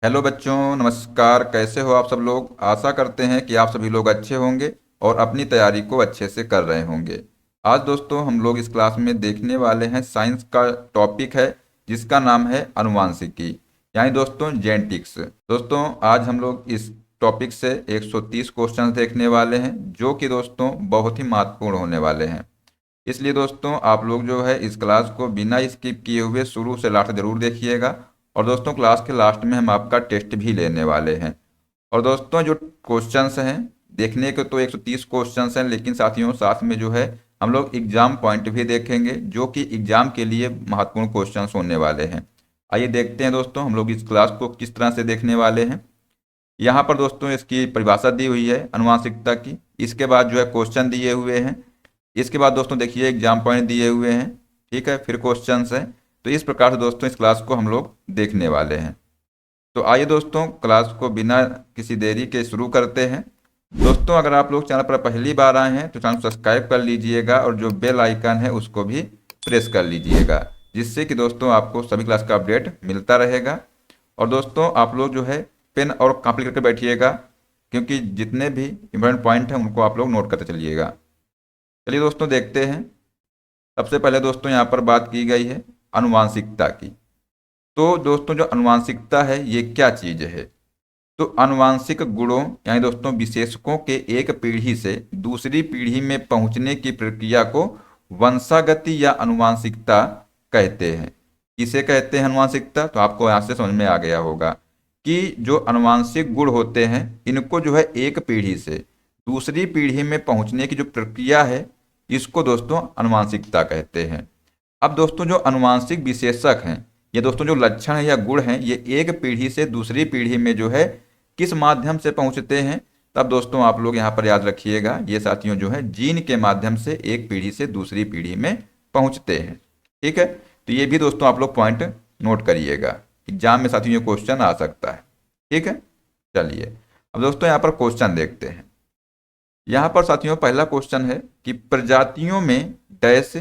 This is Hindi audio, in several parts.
हेलो बच्चों, नमस्कार। कैसे हो आप सब लोग? आशा करते हैं कि आप सभी लोग अच्छे होंगे और अपनी तैयारी को अच्छे से कर रहे होंगे। आज दोस्तों हम लोग इस क्लास में देखने वाले हैं साइंस का टॉपिक है जिसका नाम है अनुवांशिकी, यानी दोस्तों जेनेटिक्स। दोस्तों आज हम लोग इस टॉपिक से 130 क्वेश्चन देखने वाले हैं जो कि दोस्तों बहुत ही महत्वपूर्ण होने वाले हैं। इसलिए दोस्तों आप लोग जो है इस क्लास को बिना स्किप किए हुए शुरू से लास्ट जरूर देखिएगा। और दोस्तों क्लास के लास्ट में हम आपका टेस्ट भी लेने वाले हैं। और दोस्तों जो क्वेश्चंस हैं, देखने के तो 130 क्वेश्चंस हैं, लेकिन साथियों साथ में जो है हम लोग एग्जाम पॉइंट भी देखेंगे जो कि एग्जाम के लिए महत्वपूर्ण क्वेश्चंस होने वाले हैं। आइए देखते हैं दोस्तों हम लोग इस क्लास को किस तरह से देखने वाले हैं। यहाँ पर दोस्तों इसकी परिभाषा दी हुई है अनुवांशिकता की। इसके बाद जो है क्वेश्चन दिए हुए हैं। इसके बाद दोस्तों देखिए एग्जाम पॉइंट दिए हुए हैं, ठीक है, फिर क्वेश्चंस हैं। तो इस प्रकार से दोस्तों इस क्लास को हम लोग देखने वाले हैं। तो आइए दोस्तों क्लास को बिना किसी देरी के शुरू करते हैं। दोस्तों अगर आप लोग चैनल पर पहली बार आए हैं तो चैनल सब्सक्राइब कर लीजिएगा और जो बेल आइकन है उसको भी प्रेस कर लीजिएगा, जिससे कि दोस्तों आपको सभी क्लास का अपडेट मिलता रहेगा। और दोस्तों आप लोग जो है पेन और कॉपी करके बैठिएगा, क्योंकि जितने भी इम्पोर्टेंट पॉइंट हैं उनको आप लोग नोट करते चलिएगा। चलिए दोस्तों देखते हैं। सबसे पहले दोस्तों यहाँ पर बात की गई है अनुवांशिकता की। तो दोस्तों जो अनुवांशिकता है ये क्या चीज़ है? तो अनुवांशिक गुणों यानी दोस्तों विशेषकों के एक पीढ़ी से दूसरी पीढ़ी में पहुंचने की प्रक्रिया को वंशागति या अनुवांशिकता कहते हैं। किसे कहते हैं अनुवांशिकता? तो आपको यहाँ से समझ में आ गया होगा कि जो अनुवांशिक गुण होते हैं इनको जो है एक पीढ़ी से दूसरी पीढ़ी में पहुंचने की जो प्रक्रिया है इसको दोस्तों अनुवांशिकता कहते हैं। अब दोस्तों जो अनुवांशिक विशेषक हैं, ये दोस्तों जो लक्षण है या गुण हैं, ये एक पीढ़ी से दूसरी पीढ़ी में जो है किस माध्यम से पहुंचते हैं? तब दोस्तों आप लोग यहाँ पर याद रखिएगा, ये साथियों जो है जीन के माध्यम से एक पीढ़ी से दूसरी पीढ़ी में पहुंचते हैं। ठीक है, तो ये भी दोस्तों आप लोग पॉइंट नोट करिएगा, एग्जाम में साथियों ये क्वेश्चन आ सकता है। ठीक है, चलिए अब दोस्तों यहाँ पर क्वेश्चन देखते हैं। यहाँ पर साथियों पहला क्वेश्चन है कि प्रजातियों में डैश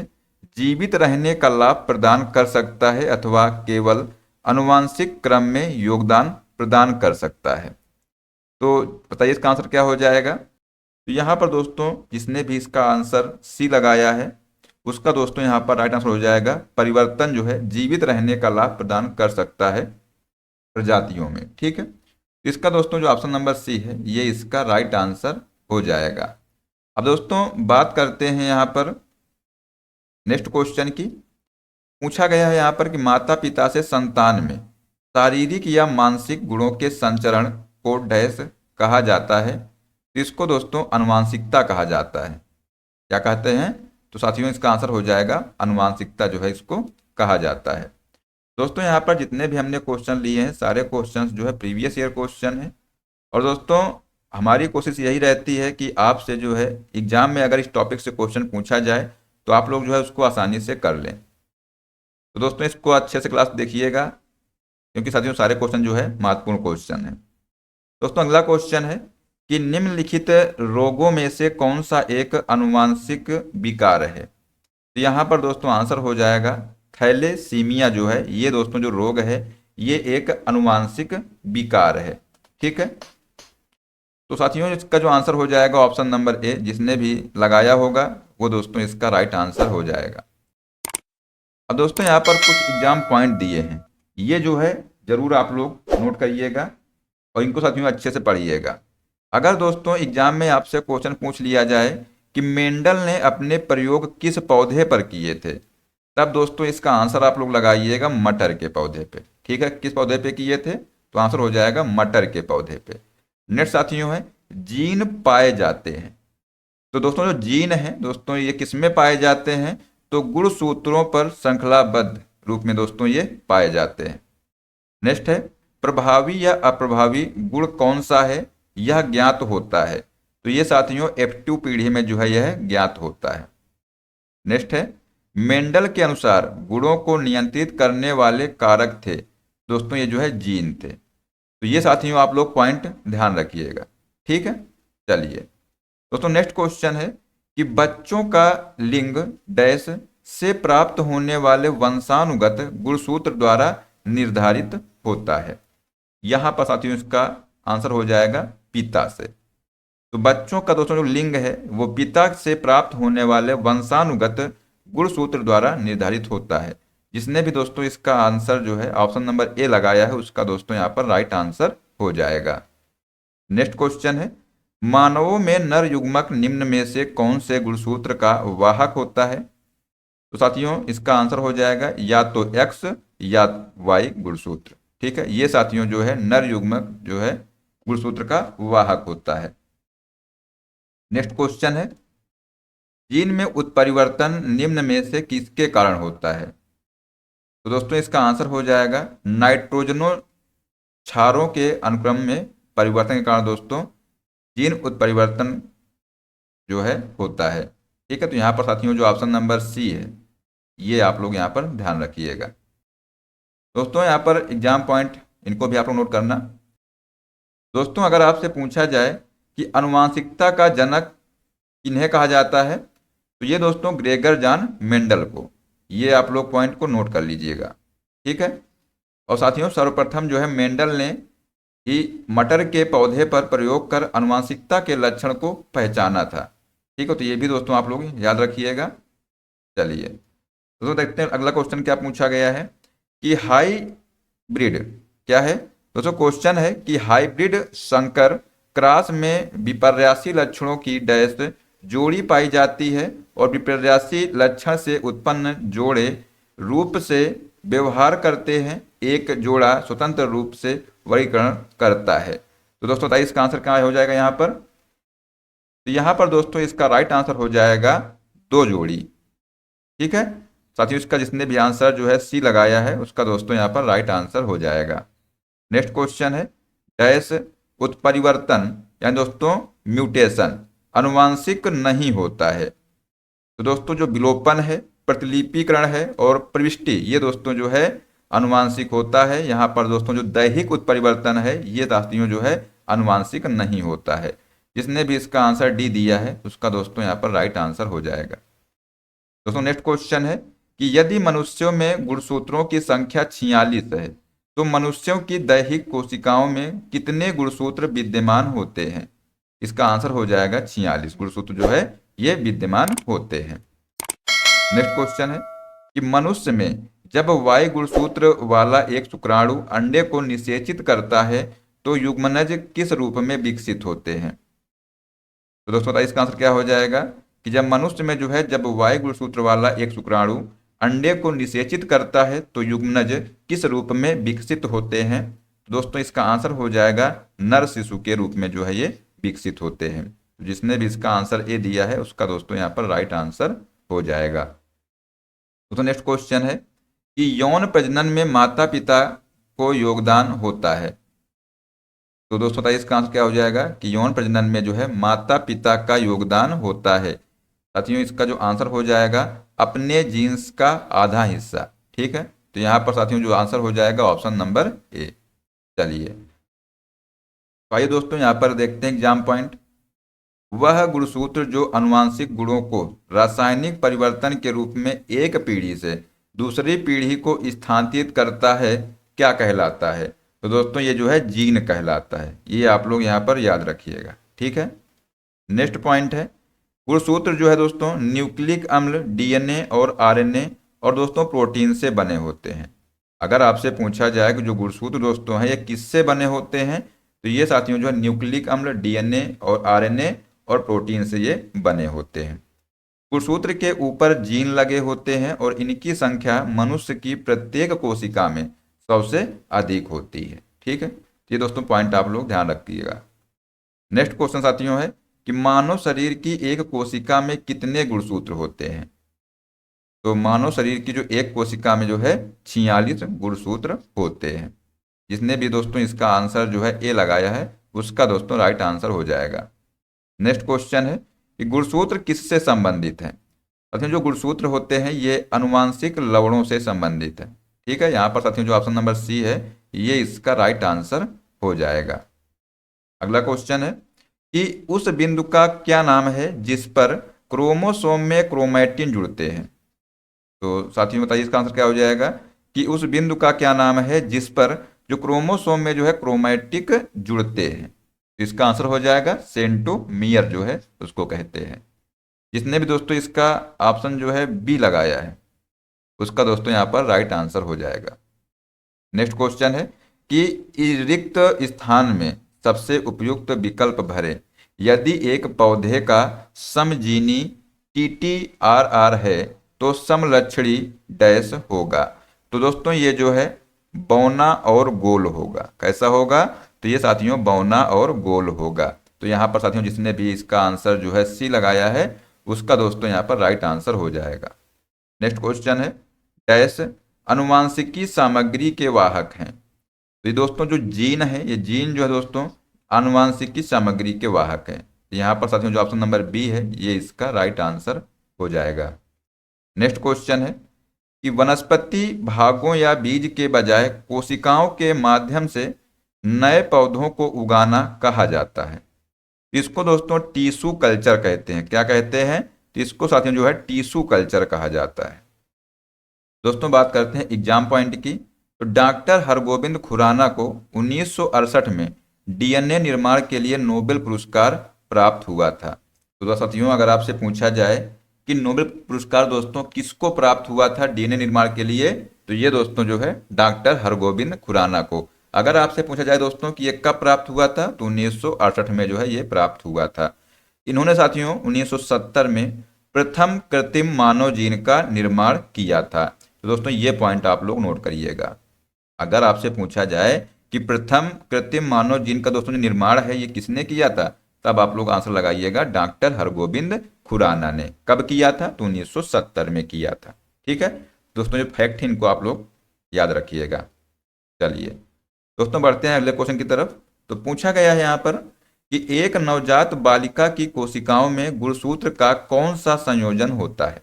जीवित रहने का लाभ प्रदान कर सकता है अथवा केवल अनुवांशिक क्रम में योगदान प्रदान कर सकता है। तो बताइए इसका आंसर क्या हो जाएगा? तो यहाँ पर दोस्तों जिसने भी इसका आंसर सी लगाया है उसका दोस्तों यहाँ पर राइट आंसर हो जाएगा परिवर्तन जो है जीवित रहने का लाभ प्रदान कर सकता है प्रजातियों में। ठीक है, इसका दोस्तों जो ऑप्शन नंबर सी है ये इसका राइट आंसर हो जाएगा। अब दोस्तों बात करते हैं यहाँ पर नेक्स्ट क्वेश्चन की। पूछा गया है यहाँ पर कि माता पिता से संतान में शारीरिक या मानसिक गुणों के संचरण को डैश कहा जाता है। तो इसको दोस्तों अनुवांशिकता कहा जाता है। क्या कहते हैं? तो साथियों इसका आंसर हो जाएगा अनुवांशिकता जो है इसको कहा जाता है। दोस्तों यहाँ पर जितने भी हमने क्वेश्चन लिए हैं सारे क्वेश्चन जो है प्रीवियस ईयर क्वेश्चन है। और दोस्तों हमारी कोशिश यही रहती है कि आपसे जो है एग्जाम में अगर इस टॉपिक से क्वेश्चन पूछा जाए तो आप लोग जो है उसको आसानी से कर लें। तो दोस्तों इसको अच्छे से क्लास देखिएगा, क्योंकि साथियों सारे क्वेश्चन जो है महत्वपूर्ण क्वेश्चन है। दोस्तों अगला क्वेश्चन है कि निम्नलिखित रोगों में से कौन सा एक अनुवांशिक विकार है? तो यहाँ पर दोस्तों आंसर हो जाएगा थैलेसीमिया जो है ये दोस्तों जो रोग है ये एक अनुवांशिक विकार है। ठीक है, तो साथियों इसका जो आंसर हो जाएगा ऑप्शन नंबर ए, जिसने भी लगाया होगा वो दोस्तों इसका राइट आंसर हो जाएगा। अब दोस्तों यहाँ पर कुछ एग्जाम पॉइंट दिए हैं, ये जो है जरूर आप लोग नोट करिएगा और इनको साथियों अच्छे से पढ़िएगा। अगर दोस्तों एग्जाम में आपसे क्वेश्चन पूछ लिया जाए कि मेंडल ने अपने प्रयोग किस पौधे पर किए थे, तब दोस्तों इसका आंसर आप लोग लगाइएगा मटर के पौधे पे। ठीक है, किस पौधे पे किए थे? तो आंसर हो जाएगा मटर के पौधे पे। नेक्स्ट साथियों है जीन पाए जाते हैं। तो दोस्तों जो जीन है दोस्तों ये किस में पाए जाते हैं? तो गुणसूत्रों पर श्रृंखलाबद्ध रूप में दोस्तों ये पाए जाते हैं। नेक्स्ट है प्रभावी या अप्रभावी गुण कौन सा है, यह ज्ञात होता है। तो ये साथियों F2 पीढ़ी में जो है यह ज्ञात होता है। नेक्स्ट है मेंडल के अनुसार गुणों को नियंत्रित करने वाले कारक थे। दोस्तों ये जो है जीन थे। तो ये साथियों आप लोग पॉइंट ध्यान रखिएगा। ठीक है, चलिए दोस्तों नेक्स्ट क्वेश्चन है कि बच्चों का लिंग डैश से प्राप्त होने वाले वंशानुगत गुणसूत्र द्वारा निर्धारित होता है। यहाँ पर साथियों इसका आंसर हो जाएगा पिता से। तो बच्चों का दोस्तों जो लिंग है वो पिता से प्राप्त होने वाले वंशानुगत गुणसूत्र द्वारा निर्धारित होता है। जिसने भी दोस्तों इसका आंसर जो है ऑप्शन नंबर ए लगाया है उसका दोस्तों यहाँ पर राइट आंसर हो जाएगा। नेक्स्ट क्वेश्चन है, मानवों में नर युग्मक निम्न में से कौन से गुणसूत्र का वाहक होता है? तो साथियों इसका आंसर हो जाएगा या तो एक्स या वाई गुणसूत्र। ठीक है, ये साथियों जो है नर युग्मक जो है गुणसूत्र का वाहक होता है। नेक्स्ट क्वेश्चन है, जीन में उत्परिवर्तन निम्न में से किसके कारण होता है? तो दोस्तों इसका आंसर हो जाएगा नाइट्रोजनो क्षारों के अनुक्रम में परिवर्तन के कारण दोस्तों जीन उत्परिवर्तन जो है होता है। ठीक है, तो यहाँ पर साथियों जो ऑप्शन नंबर सी है ये आप लोग यहाँ पर ध्यान रखिएगा। दोस्तों यहाँ पर एग्जाम पॉइंट इनको भी आप लोग नोट करना। दोस्तों अगर आपसे पूछा जाए कि अनुवांशिकता का जनक किन्हें कहा जाता है, तो ये दोस्तों ग्रेगर जॉन मेंडल को, ये आप लोग पॉइंट को नोट कर लीजिएगा। ठीक है, और साथियों सर्वप्रथम जो है मेंडल ने ही मटर के पौधे पर प्रयोग कर अनुवांशिकता के लक्षण को पहचाना था। ठीक है, तो ये भी दोस्तों आप लोग याद रखिएगा। चलिए दोस्तों देखते हैं अगला क्वेश्चन क्या पूछा गया है कि हाइब्रिड क्या है। दोस्तों क्वेश्चन है कि हाइब्रिड संकर क्रॉस में विपर्यासी लक्षणों की डैश जोड़ी पाई जाती है और विपर्यासी लक्षण से उत्पन्न जोड़े रूप से व्यवहार करते हैं, एक जोड़ा स्वतंत्र रूप से वर्गीकरण करता है। तो दोस्तों बताइए इसका आंसर क्या हो जाएगा यहाँ पर? तो यहाँ पर दोस्तों इसका राइट आंसर हो जाएगा दो जोड़ी। ठीक है साथियों, इसका जिसने भी आंसर जो है सी लगाया है उसका दोस्तों यहाँ पर राइट आंसर हो जाएगा। नेक्स्ट क्वेश्चन है, डैश उत्परिवर्तन यानी दोस्तों म्यूटेशन अनुवांशिक नहीं होता है। तो दोस्तों जो विलोपन है, प्रतिलिपिकरण है और प्रविष्टि ये दोस्तों जो है अनुवांशिक होता है। यहाँ पर दोस्तों जो दैहिक उत्परिवर्तन है ये साथियों जो है अनुवांशिक नहीं होता है। जिसने भी इसका आंसर डी दिया है उसका दोस्तों यहाँ पर राइट आंसर हो जाएगा। दोस्तों नेक्स्ट क्वेश्चन है कि यदि मनुष्यों में गुणसूत्रों की संख्या 46 है तो मनुष्यों की दैहिक कोशिकाओं में कितने गुणसूत्र विद्यमान होते हैं? इसका आंसर हो जाएगा 46 गुणसूत्र जो है ये विद्यमान होते हैं। नेक्स्ट क्वेश्चन है कि मनुष्य में जब वाई गुणसूत्र वाला एक शुक्राणु अंडे को निषेचित करता है तो युग्मनज किस रूप में विकसित होते हैं? तो दोस्तों बताइए इसका आंसर क्या हो जाएगा कि जब मनुष्य में जो है जब वाई गुणसूत्र वाला एक शुक्राणु अंडे को निषेचित करता है तो युग्मनज किस रूप में विकसित होते हैं? तो दोस्तों इसका आंसर हो जाएगा नर शिशु के रूप में जो है ये विकसित होते हैं। तो जिसने भी इसका आंसर ए दिया है उसका दोस्तों यहाँ पर राइट आंसर हो जाएगा। दोस्तों नेक्स्ट क्वेश्चन है कि यौन प्रजनन में माता पिता को योगदान होता है। तो दोस्तों बताइए इसका आंसर क्या हो जाएगा कि यौन प्रजनन में जो है माता पिता का योगदान होता है। साथियों इसका जो आंसर हो जाएगा अपने जीन्स का आधा हिस्सा। ठीक है, तो यहाँ पर साथियों जो आंसर हो जाएगा ऑप्शन नंबर ए। चलिए तो आइए दोस्तों यहाँ पर देखते हैं एग्जाम पॉइंट। वह गुणसूत्र जो अनुवांशिक गुणों को रासायनिक परिवर्तन के रूप में एक पीढ़ी से दूसरी पीढ़ी को स्थानांतरित करता है क्या कहलाता है? तो दोस्तों ये जो है जीन कहलाता है। ये आप लोग यहाँ पर याद रखिएगा। ठीक है, नेक्स्ट पॉइंट है गुणसूत्र जो है दोस्तों न्यूक्लिक अम्ल, डीएनए और आरएनए और दोस्तों प्रोटीन से बने होते हैं। अगर आपसे पूछा जाए कि जो गुणसूत्र दोस्तों हैं ये किससे बने होते हैं, तो ये साथियों जो है न्यूक्लिक अम्ल, डीएनए और आरएनए और प्रोटीन से ये बने होते हैं। गुणसूत्र के ऊपर जीन लगे होते हैं और इनकी संख्या मनुष्य की प्रत्येक कोशिका में 100 से अधिक होती है। ठीक है, ये दोस्तों पॉइंट आप लोग ध्यान रखिएगा। नेक्स्ट क्वेश्चन साथियों है कि मानव शरीर की एक कोशिका में कितने गुणसूत्र होते हैं? तो मानव शरीर की जो एक कोशिका में जो है 46 गुणसूत्र होते हैं। जिसने भी दोस्तों इसका आंसर जो है ए लगाया है उसका दोस्तों राइट आंसर हो जाएगा। नेक्स्ट क्वेश्चन है कि गुणसूत्र किससे संबंधित है? साथियों जो गुणसूत्र होते हैं ये अनुवांशिक लवणों से संबंधित है। ठीक है, यहाँ पर साथियों जो ऑप्शन नंबर सी है ये इसका राइट आंसर हो जाएगा। अगला क्वेश्चन है कि उस बिंदु का क्या नाम है जिस पर क्रोमोसोम में क्रोमैटिन जुड़ते हैं? तो साथियों बताइए इसका आंसर क्या हो जाएगा कि उस बिंदु का क्या नाम है जिस पर जो क्रोमोसोम में जो है क्रोमैटिक जुड़ते हैं। तो इसका आंसर हो जाएगा सेंट्रोमियर जो है उसको कहते हैं। जिसने भी दोस्तों इसका ऑप्शन जो है बी लगाया है उसका दोस्तों यहाँ पर राइट आंसर हो जाएगा। नेक्स्ट क्वेश्चन है कि रिक्त स्थान में सबसे उपयुक्त विकल्प भरें। यदि एक पौधे का समजीनी TTRR है तो समलक्षणी डैश होगा। तो दोस्तों ये जो है बौना और गोल होगा। कैसा होगा? तो ये साथियों बौना और गोल होगा। तो यहाँ पर साथियों जिसने भी इसका आंसर जो है सी लगाया है उसका दोस्तों यहाँ पर राइट आंसर हो जाएगा। नेक्स्ट क्वेश्चन है डैश अनुवांशिकी सामग्री के वाहक हैं। तो ये दोस्तों जो जीन है, ये जीन जो है दोस्तों आनुवांशिकी सामग्री के वाहक है। यहाँ पर साथियों जो ऑप्शन नंबर बी है ये इसका राइट आंसर हो जाएगा। नेक्स्ट क्वेश्चन है कि वनस्पति भागों या बीज के बजाय कोशिकाओं के माध्यम से नए पौधों को उगाना कहा जाता है। इसको दोस्तों टिश्यू कल्चर कहते हैं। क्या कहते हैं? तो इसको साथियों जो है टिश्यू कल्चर कहा जाता है। दोस्तों बात करते हैं एग्जाम पॉइंट की। तो डॉक्टर हरगोविंद खुराना को 1968 में DNA निर्माण के लिए नोबेल पुरस्कार प्राप्त हुआ था। तो साथियों अगर आपसे पूछा जाए कि नोबेल पुरस्कार दोस्तों किसको प्राप्त हुआ था DNA निर्माण के लिए, तो ये दोस्तों जो है डॉक्टर हरगोविंद खुराना को। अगर आपसे पूछा जाए दोस्तों कि ये कब प्राप्त हुआ था, तो 1968 में जो है ये प्राप्त हुआ था। इन्होंने साथियों 1970 में प्रथम कृत्रिम मानव जीन का निर्माण किया था। तो दोस्तों ये पॉइंट आप लोग नोट करिएगा। अगर आपसे पूछा जाए कि प्रथम कृत्रिम मानव जीन का दोस्तों जो निर्माण है ये किसने किया था, तब आप लोग आंसर लगाइएगा डॉक्टर हरगोविंद खुराना ने। कब किया था? तो 1970 में किया था। ठीक है दोस्तों, जो फैक्ट है इनको आप लोग याद रखिएगा। चलिए दोस्तों बढ़ते हैं अगले क्वेश्चन की तरफ। तो पूछा गया है यहाँ पर कि एक नवजात बालिका की कोशिकाओं में गुणसूत्र का कौन सा संयोजन होता है।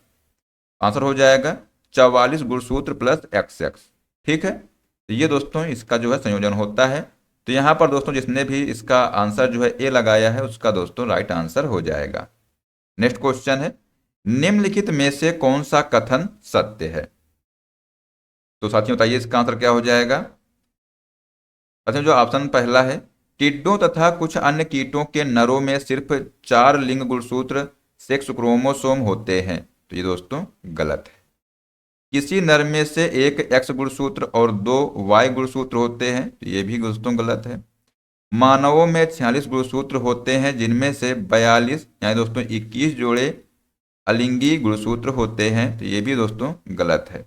आंसर हो जाएगा 44 गुणसूत्र प्लस XX। ठीक है, तो ये दोस्तों इसका जो है संयोजन होता है। तो यहाँ पर दोस्तों जिसने भी इसका आंसर जो है ए लगाया है उसका दोस्तों राइट आंसर हो जाएगा। नेक्स्ट क्वेश्चन है निम्नलिखित में से कौन सा कथन सत्य है। तो साथियों बताइए इसका आंसर क्या हो जाएगा। साथियों जो ऑप्शन पहला है टिड्डों तथा कुछ अन्य कीटों के नरों में सिर्फ 4 लिंग गुणसूत्र सेक्स क्रोमोसोम होते हैं। तो ये दोस्तों गलत है। किसी नर में से एक X गुणसूत्र और 2 Y गुणसूत्र होते हैं। तो ये भी दोस्तों गलत है। मानवों में 46 गुणसूत्र होते हैं जिनमें से 42 यानी दोस्तों 21 जोड़े अलिंगी गुणसूत्र होते हैं। तो ये भी दोस्तों गलत है।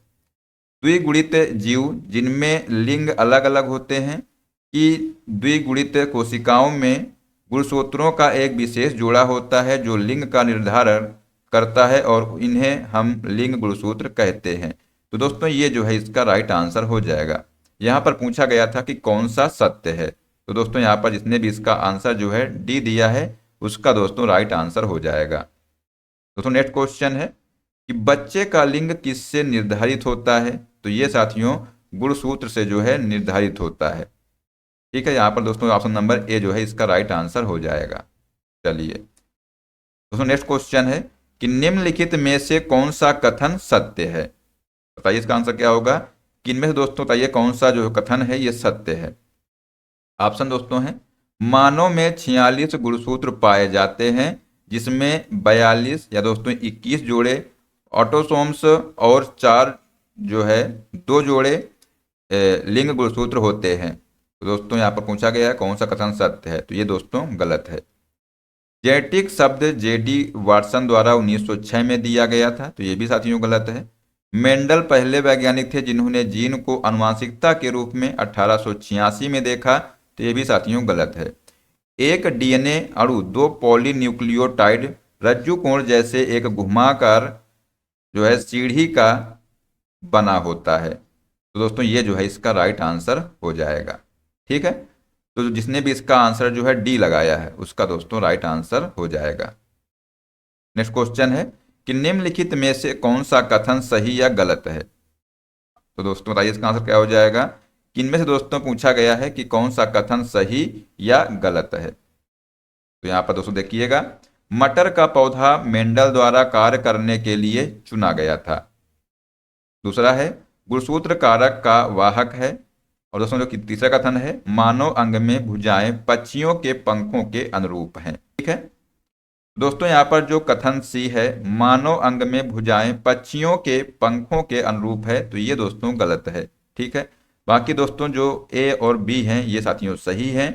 द्विगुणित जीव जिनमें लिंग अलग अलग होते हैं कि द्विगुणित कोशिकाओं में गुणसूत्रों का एक विशेष जोड़ा होता है जो लिंग का निर्धारण करता है और इन्हें हम लिंग गुणसूत्र कहते हैं। तो दोस्तों ये जो है इसका राइट आंसर हो जाएगा। यहाँ पर पूछा गया था कि कौन सा सत्य है। तो दोस्तों यहाँ पर जिसने भी इसका आंसर जो है डी दिया है उसका दोस्तों राइट आंसर हो जाएगा। दोस्तों नेक्स्ट क्वेश्चन है कि बच्चे का लिंग किससे निर्धारित होता है। तो ये साथियों गुणसूत्र से जो है निर्धारित होता है। ठीक है, यहाँ पर दोस्तों ऑप्शन नंबर ए जो है इसका राइट आंसर हो जाएगा। चलिए दोस्तों नेक्स्ट क्वेश्चन है कि निम्नलिखित में से कौन सा कथन सत्य है। बताइए इसका आंसर क्या होगा कि इनमें से दोस्तों बताइए कौन सा जो कथन है ये सत्य है। ऑप्शन दोस्तों है मानव में 46 गुणसूत्र पाए जाते हैं जिसमें 42 या दोस्तों 21 जोड़े ऑटोसोम्स और 4 जो है 2 जोड़े लिंग गुणसूत्र होते हैं। तो दोस्तों यहाँ पर पूछा गया है कौन सा कथन सत्य है। तो ये दोस्तों गलत है। जेनेटिक शब्द JD वाटसन द्वारा 1906 में दिया गया था। तो ये भी साथियों गलत है। मेंडल पहले वैज्ञानिक थे जिन्होंने जीन को आनुवंशिकता के रूप में 1886 में देखा। तो ये भी साथियों गलत है। एक DNA अणु 2 पॉलीन्यूक्लियोटाइड रज्जु कोण जैसे एक घुमाकार जो है सीढ़ी का बना होता है। तो दोस्तों ये जो है इसका राइट आंसर हो जाएगा। ठीक है, तो जिसने भी इसका आंसर जो है डी लगाया है उसका दोस्तों राइट आंसर हो जाएगा। नेक्स्ट क्वेश्चन है कि निम्नलिखित में से कौन सा कथन सही या गलत है। तो दोस्तों बताइए इसका आंसर क्या हो जाएगा कि इनमें से दोस्तों पूछा गया है कि कौन सा कथन सही या गलत है। तो यहाँ पर दोस्तों देखिएगा मटर का पौधा मेंडल द्वारा कार्य करने के लिए चुना गया था। दूसरा है गुणसूत्र कारक का वाहक है। और दोस्तों जो तीसरा कथन है, मानव अंग में भुजाएं पक्षियों के पंखों के अनुरूप हैं। ठीक है दोस्तों, यहाँ पर जो कथन सी है, मानव अंग में भुजाएं पक्षियों के पंखों के अनुरूप है, तो ये दोस्तों गलत है। ठीक है, बाकी दोस्तों जो ए और बी हैं ये साथियों सही हैं।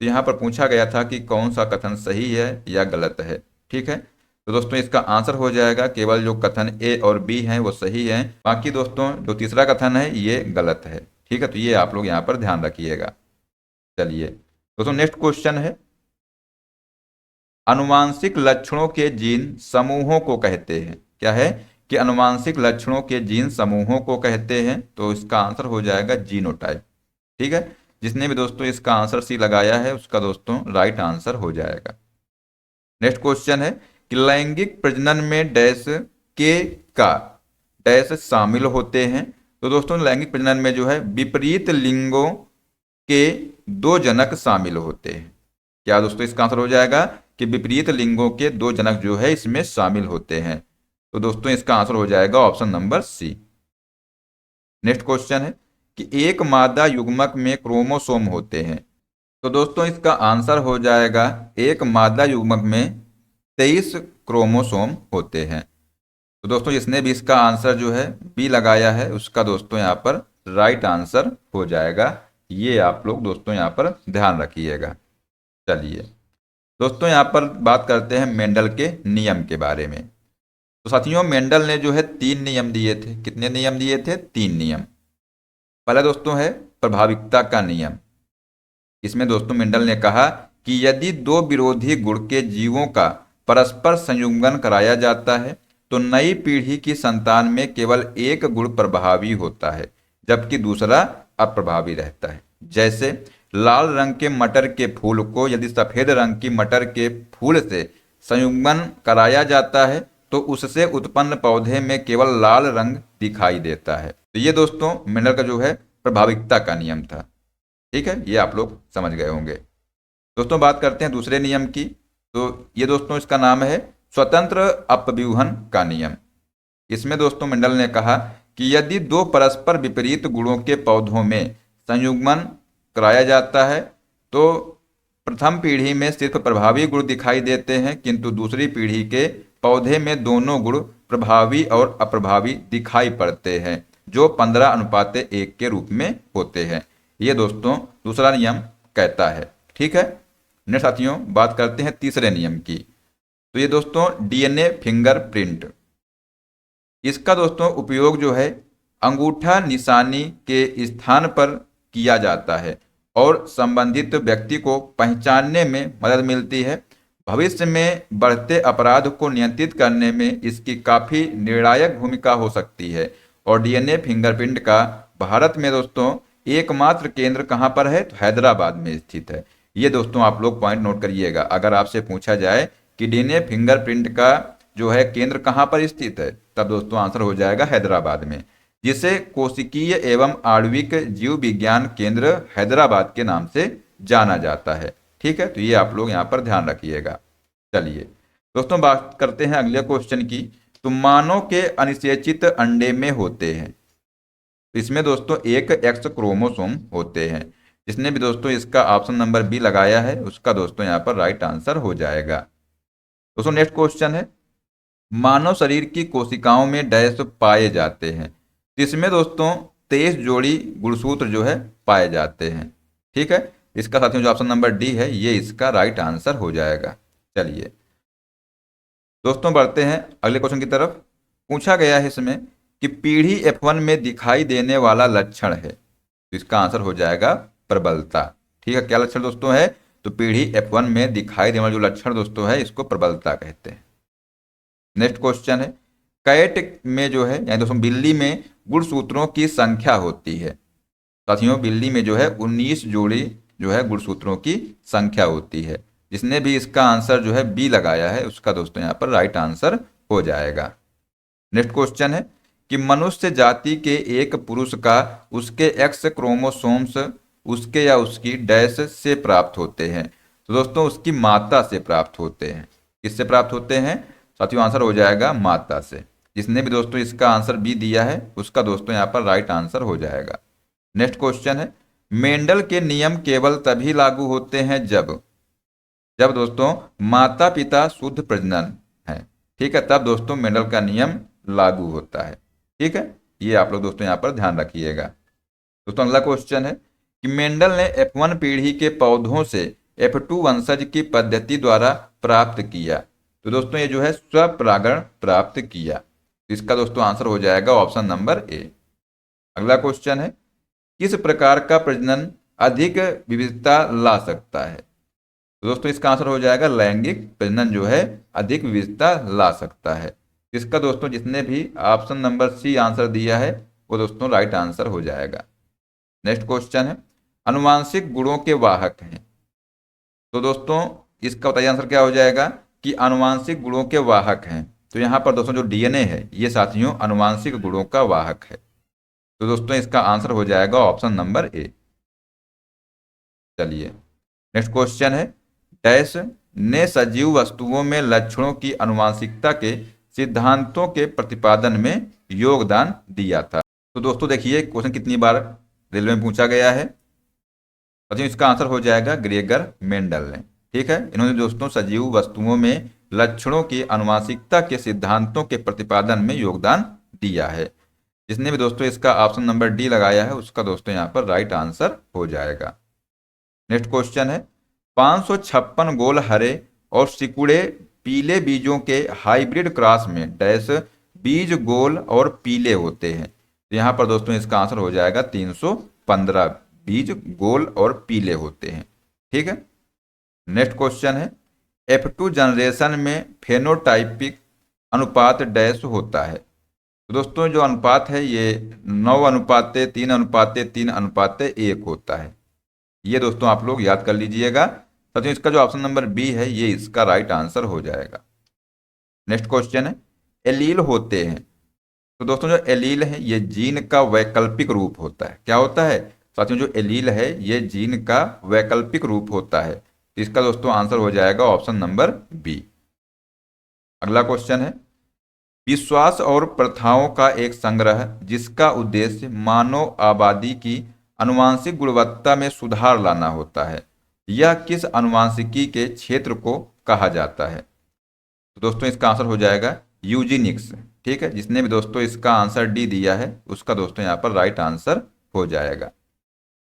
तो यहाँ पर पूछा गया था कि कौन सा कथन सही है या गलत है। ठीक है, तो दोस्तों इसका आंसर हो जाएगा केवल जो कथन ए और बी हैं वो सही हैं, बाकी दोस्तों जो तीसरा कथन है ये गलत है। ठीक है, तो ये आप लोग यहाँ पर ध्यान रखिएगा। चलिए दोस्तों, नेक्स्ट क्वेश्चन है, अनुवांशिक लक्षणों के जीन समूहों को कहते हैं। क्या है कि अनुवांशिक लक्षणों के जीन समूहों को कहते हैं, तो इसका आंसर हो जाएगा जीनोटाइप। ठीक है, जिसने भी दोस्तों इसका आंसर सी लगाया है उसका दोस्तों राइट आंसर हो जाएगा। नेक्स्ट क्वेश्चन है कि लैंगिक प्रजनन में डैश के का डैश शामिल होते हैं। तो दोस्तों लैंगिक प्रजनन में जो है विपरीत लिंगों के दो जनक शामिल होते हैं। क्या दोस्तों इसका आंसर हो जाएगा कि विपरीत लिंगों के दो जनक जो है इसमें शामिल होते हैं। तो दोस्तों इसका आंसर हो जाएगा option number C. Next question है कि एक मादा युग्मक में क्रोमोसोम होते हैं। तो दोस्तों इसका आंसर हो जाएगा एक मादा युग्मक में 23 क्रोमोसोम होते हैं। तो दोस्तों जिसने भी इसका आंसर जो है बी लगाया है उसका दोस्तों यहाँ पर राइट आंसर हो जाएगा। ये आप लोग दोस्तों यहाँ पर ध्यान रखिएगा। चलिए दोस्तों यहाँ पर बात करते हैं मेंडल के नियम के बारे में। तो साथियों मेंडल ने जो है 3 नियम दिए थे। कितने नियम दिए थे? 3 नियम। पहला दोस्तों है प्रभाविकता का नियम। इसमें दोस्तों मेंडल ने कहा कि यदि 2 विरोधी गुण के जीवों का परस्पर संयुग्मन कराया जाता है तो नई पीढ़ी की संतान में केवल एक गुण प्रभावी होता है जबकि दूसरा अप्रभावी रहता है। जैसे लाल रंग के मटर के फूल को यदि सफेद रंग की मटर के फूल से संयुग्मन कराया जाता है तो उससे उत्पन्न पौधे में केवल लाल रंग दिखाई देता है। तो ये दोस्तों मेंडल का जो है प्रभाविकता का नियम था। ठीक है, ये आप लोग समझ गए होंगे। दोस्तों बात करते हैं दूसरे नियम की। तो ये दोस्तों इसका नाम है स्वतंत्र अपव्यूहन का नियम। इसमें दोस्तों मेंडल ने कहा कि यदि 2 परस्पर विपरीत गुणों के पौधों में संयुग्मन कराया जाता है तो प्रथम पीढ़ी में सिर्फ प्रभावी गुण दिखाई देते हैं किंतु दूसरी पीढ़ी के पौधे में दोनों गुण प्रभावी और अप्रभावी दिखाई पड़ते हैं जो 15:1 के रूप में होते हैं। ये दोस्तों दूसरा नियम कहता है। ठीक है, नेक्स्ट साथियों बात करते हैं तीसरे नियम की। तो ये दोस्तों डीएनए फिंगरप्रिंट। इसका दोस्तों उपयोग जो है अंगूठा निशानी के स्थान पर किया जाता है और संबंधित व्यक्ति को पहचानने में मदद मिलती है। भविष्य में बढ़ते अपराध को नियंत्रित करने में इसकी काफ़ी निर्णायक भूमिका हो सकती है। और डीएनए फिंगरप्रिंट का भारत में दोस्तों एकमात्र केंद्र कहाँ पर है? तो हैदराबाद में स्थित है। ये दोस्तों आप लोग पॉइंट नोट करिएगा। अगर आपसे पूछा जाए कि डीएनए फिंगरप्रिंट का जो है केंद्र कहाँ पर स्थित है, तब दोस्तों आंसर हो जाएगा हैदराबाद में, जिसे कोशिकीय एवं आणविक जीव विज्ञान केंद्र हैदराबाद के नाम से जाना जाता है। ठीक है, तो ये आप लोग यहाँ पर ध्यान रखिएगा। चलिए दोस्तों बात करते हैं अगले क्वेश्चन की। तो मानव के अनिषेचित अंडे में होते हैं। तो इसमें दोस्तों एक एक्स क्रोमोसोम होते हैं। जिसने भी दोस्तों इसका ऑप्शन नंबर बी लगाया है उसका दोस्तों यहाँ पर राइट आंसर हो जाएगा। दोस्तों नेक्स्ट क्वेश्चन है, मानव शरीर की कोशिकाओं में डैश पाए जाते हैं। इसमें दोस्तों 23 जोड़ी गुणसूत्र जो है पाए जाते हैं। ठीक है, इसका साथियों जो ऑप्शन नंबर डी है ये इसका राइट आंसर हो जाएगा। चलिए दोस्तों बढ़ते हैं अगले क्वेश्चन की तरफ। पूछा गया है इसमें कि पीढ़ी F1 में दिखाई देने वाला लक्षण है। तो इसका आंसर हो जाएगा प्रबलता। ठीक है, क्या लक्षण दोस्तों है? तो पीढ़ी F1 में दिखाई देने वाला जो लक्षण दोस्तों है इसको प्रबलता कहते हैं। नेक्स्ट क्वेश्चन है, कैट में जो है यानी दोस्तों बिल्ली में गुणसूत्रों की संख्या होती है। साथियों बिल्ली में जो है 19 जोड़ी जो है गुणसूत्रों की संख्या होती है। जिसने भी इसका आंसर जो है बी लगाया है उसका दोस्तों यहाँ पर राइट आंसर हो जाएगा। नेक्स्ट क्वेश्चन है कि मनुष्य जाति के एक पुरुष का उसके एक्स क्रोमोसोम्स उसके या उसकी डैश से प्राप्त होते हैं। तो दोस्तों उसकी माता से प्राप्त होते हैं। किससे प्राप्त होते हैं? साथियों आंसर हो जाएगा माता से। जिसने भी दोस्तों इसका आंसर बी दिया है उसका दोस्तों यहाँ पर राइट आंसर हो जाएगा। नेक्स्ट क्वेश्चन है, मेंडल के नियम केवल तभी लागू होते हैं जब जब दोस्तों माता पिता शुद्ध प्रजनन है। ठीक है, तब दोस्तों मेंडल का नियम लागू होता है। ठीक है, ये आप लोग दोस्तों यहाँ पर ध्यान रखिएगा। दोस्तों अगला क्वेश्चन है कि मेंडल ने F1 पीढ़ी के पौधों से F2 वंशज की पद्धति द्वारा प्राप्त किया। तो दोस्तों ये जो है स्वपरागण प्राप्त किया। तो इसका दोस्तों आंसर हो जाएगा ऑप्शन नंबर ए। अगला क्वेश्चन है किस प्रकार का प्रजनन अधिक विविधता ला सकता है। तो दोस्तों इसका आंसर हो जाएगा लैंगिक प्रजनन जो है अधिक विविधता ला सकता है। इसका दोस्तों जितने भी ऑप्शन नंबर सी आंसर दिया है वो दोस्तों राइट आंसर हो जाएगा। नेक्स्ट क्वेश्चन है अनुवांशिक गुणों के वाहक हैं। तो दोस्तों इसका बताइए आंसर क्या हो जाएगा कि अनुवांशिक गुणों के वाहक हैं। तो यहाँ पर दोस्तों जो डीएनए है ये साथियों अनुवांशिक गुणों का वाहक है। तो दोस्तों इसका आंसर हो जाएगा ऑप्शन नंबर ए। चलिए नेक्स्ट क्वेश्चन है डैश ने सजीव वस्तुओं में लक्षणों की अनुवांशिकता के सिद्धांतों के प्रतिपादन में योगदान दिया था। तो दोस्तों देखिए क्वेश्चन कितनी बार रेलवे में पूछा गया है। तो इसका आंसर हो जाएगा ग्रेगर मेंडल ने। ठीक है, इन्होंने दोस्तों सजीव वस्तुओं में लक्षणों की अनुवांशिकता के सिद्धांतों के प्रतिपादन में योगदान दिया है। जिसने भी दोस्तों इसका ऑप्शन नंबर डी लगाया है उसका दोस्तों यहाँ पर राइट आंसर हो जाएगा। नेक्स्ट क्वेश्चन है 556 गोल हरे और सिकुड़े पीले बीजों के हाइब्रिड क्रॉस में डैश बीज गोल और पीले होते हैं। तो यहाँ पर दोस्तों इसका आंसर हो जाएगा 315 बीज गोल और पीले होते हैं। ठीक है, नेक्स्ट क्वेश्चन है F2 जनरेशन में फेनोटाइपिक अनुपात डैश होता है। तो दोस्तों जो अनुपात है ये 9:3:3:3:1 होता है। ये दोस्तों आप लोग याद कर लीजिएगा। साथियों इसका जो ऑप्शन नंबर बी है ये इसका राइट आंसर हो जाएगा। नेक्स्ट क्वेश्चन है एलील होते हैं। तो दोस्तों जो एलील है ये जीन का वैकल्पिक रूप होता है। क्या होता है साथियों, जो एलील है ये जीन का वैकल्पिक रूप होता है। इसका दोस्तों आंसर हो जाएगा ऑप्शन नंबर बी। अगला क्वेश्चन है विश्वास और प्रथाओं का एक संग्रह जिसका उद्देश्य मानव आबादी की आनुवंशिक गुणवत्ता में सुधार लाना होता है, यह किस आनुवंशिकी के क्षेत्र को कहा जाता है। तो दोस्तों इसका आंसर हो जाएगा यूजीनिक्स। ठीक है, जिसने भी दोस्तों इसका आंसर डी दिया है उसका दोस्तों यहाँ पर राइट आंसर हो जाएगा।